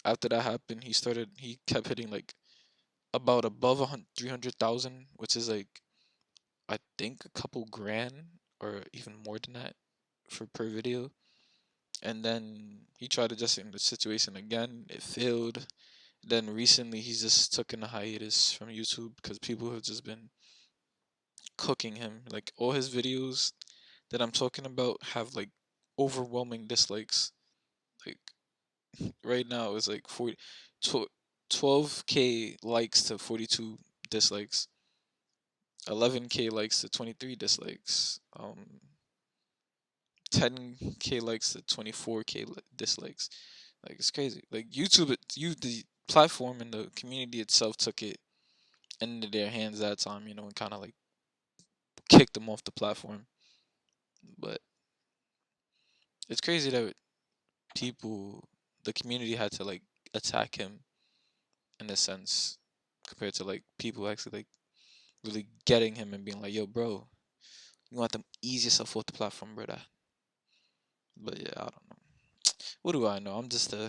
After that happened, he kept hitting like about above 300,000, which is like, I think, a couple grand or even more than that for per video. And then he tried adjusting the situation again. It failed. Then recently he's just took in a hiatus from YouTube because people have just been cooking him. Like, all his videos that I'm talking about have like overwhelming dislikes. Like right now, it's like 12K likes to 42 dislikes, 11K likes to 23 dislikes, 10K likes to 24K dislikes. Like it's crazy. Like YouTube, the platform and the community itself took it into their hands that time, and kind of like kicked them off the platform. But it's crazy that people, the community had to like attack him in a sense, compared to like people actually like really getting him and being like, "Yo, bro, you want to ease yourself off the platform, brother." But yeah, I don't know. What do I know? I'm just a,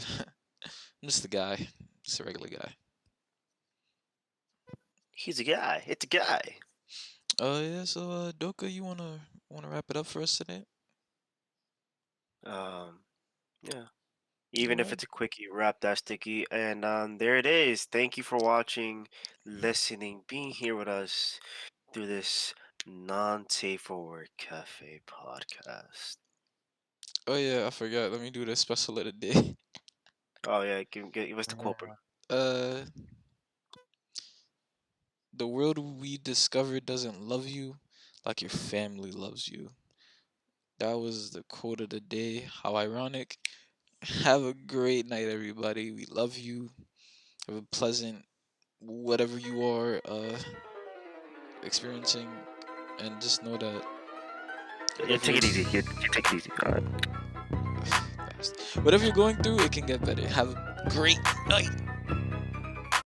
I'm just a guy, just a regular guy. He's a guy. It's a guy. Yeah. So, Doka, you wanna wrap it up for us today? Um, yeah. All Even if right. it's a quickie, wrap that sticky. And there it is. Thank you for watching, listening, being here with us through this non-safe for work cafe podcast. Oh yeah, I forgot. Let me do the special of the day. Oh yeah, give us the quote, bro. Yeah. Uh, the world we discovered doesn't love you like your family loves you. That was the quote of the day. How ironic. Have a great night, everybody. We love you. Have a pleasant whatever you are experiencing, and just know that Yeah, whatever take you're it easy. You take it easy. All right. whatever you're going through, it can get better. Have a great night.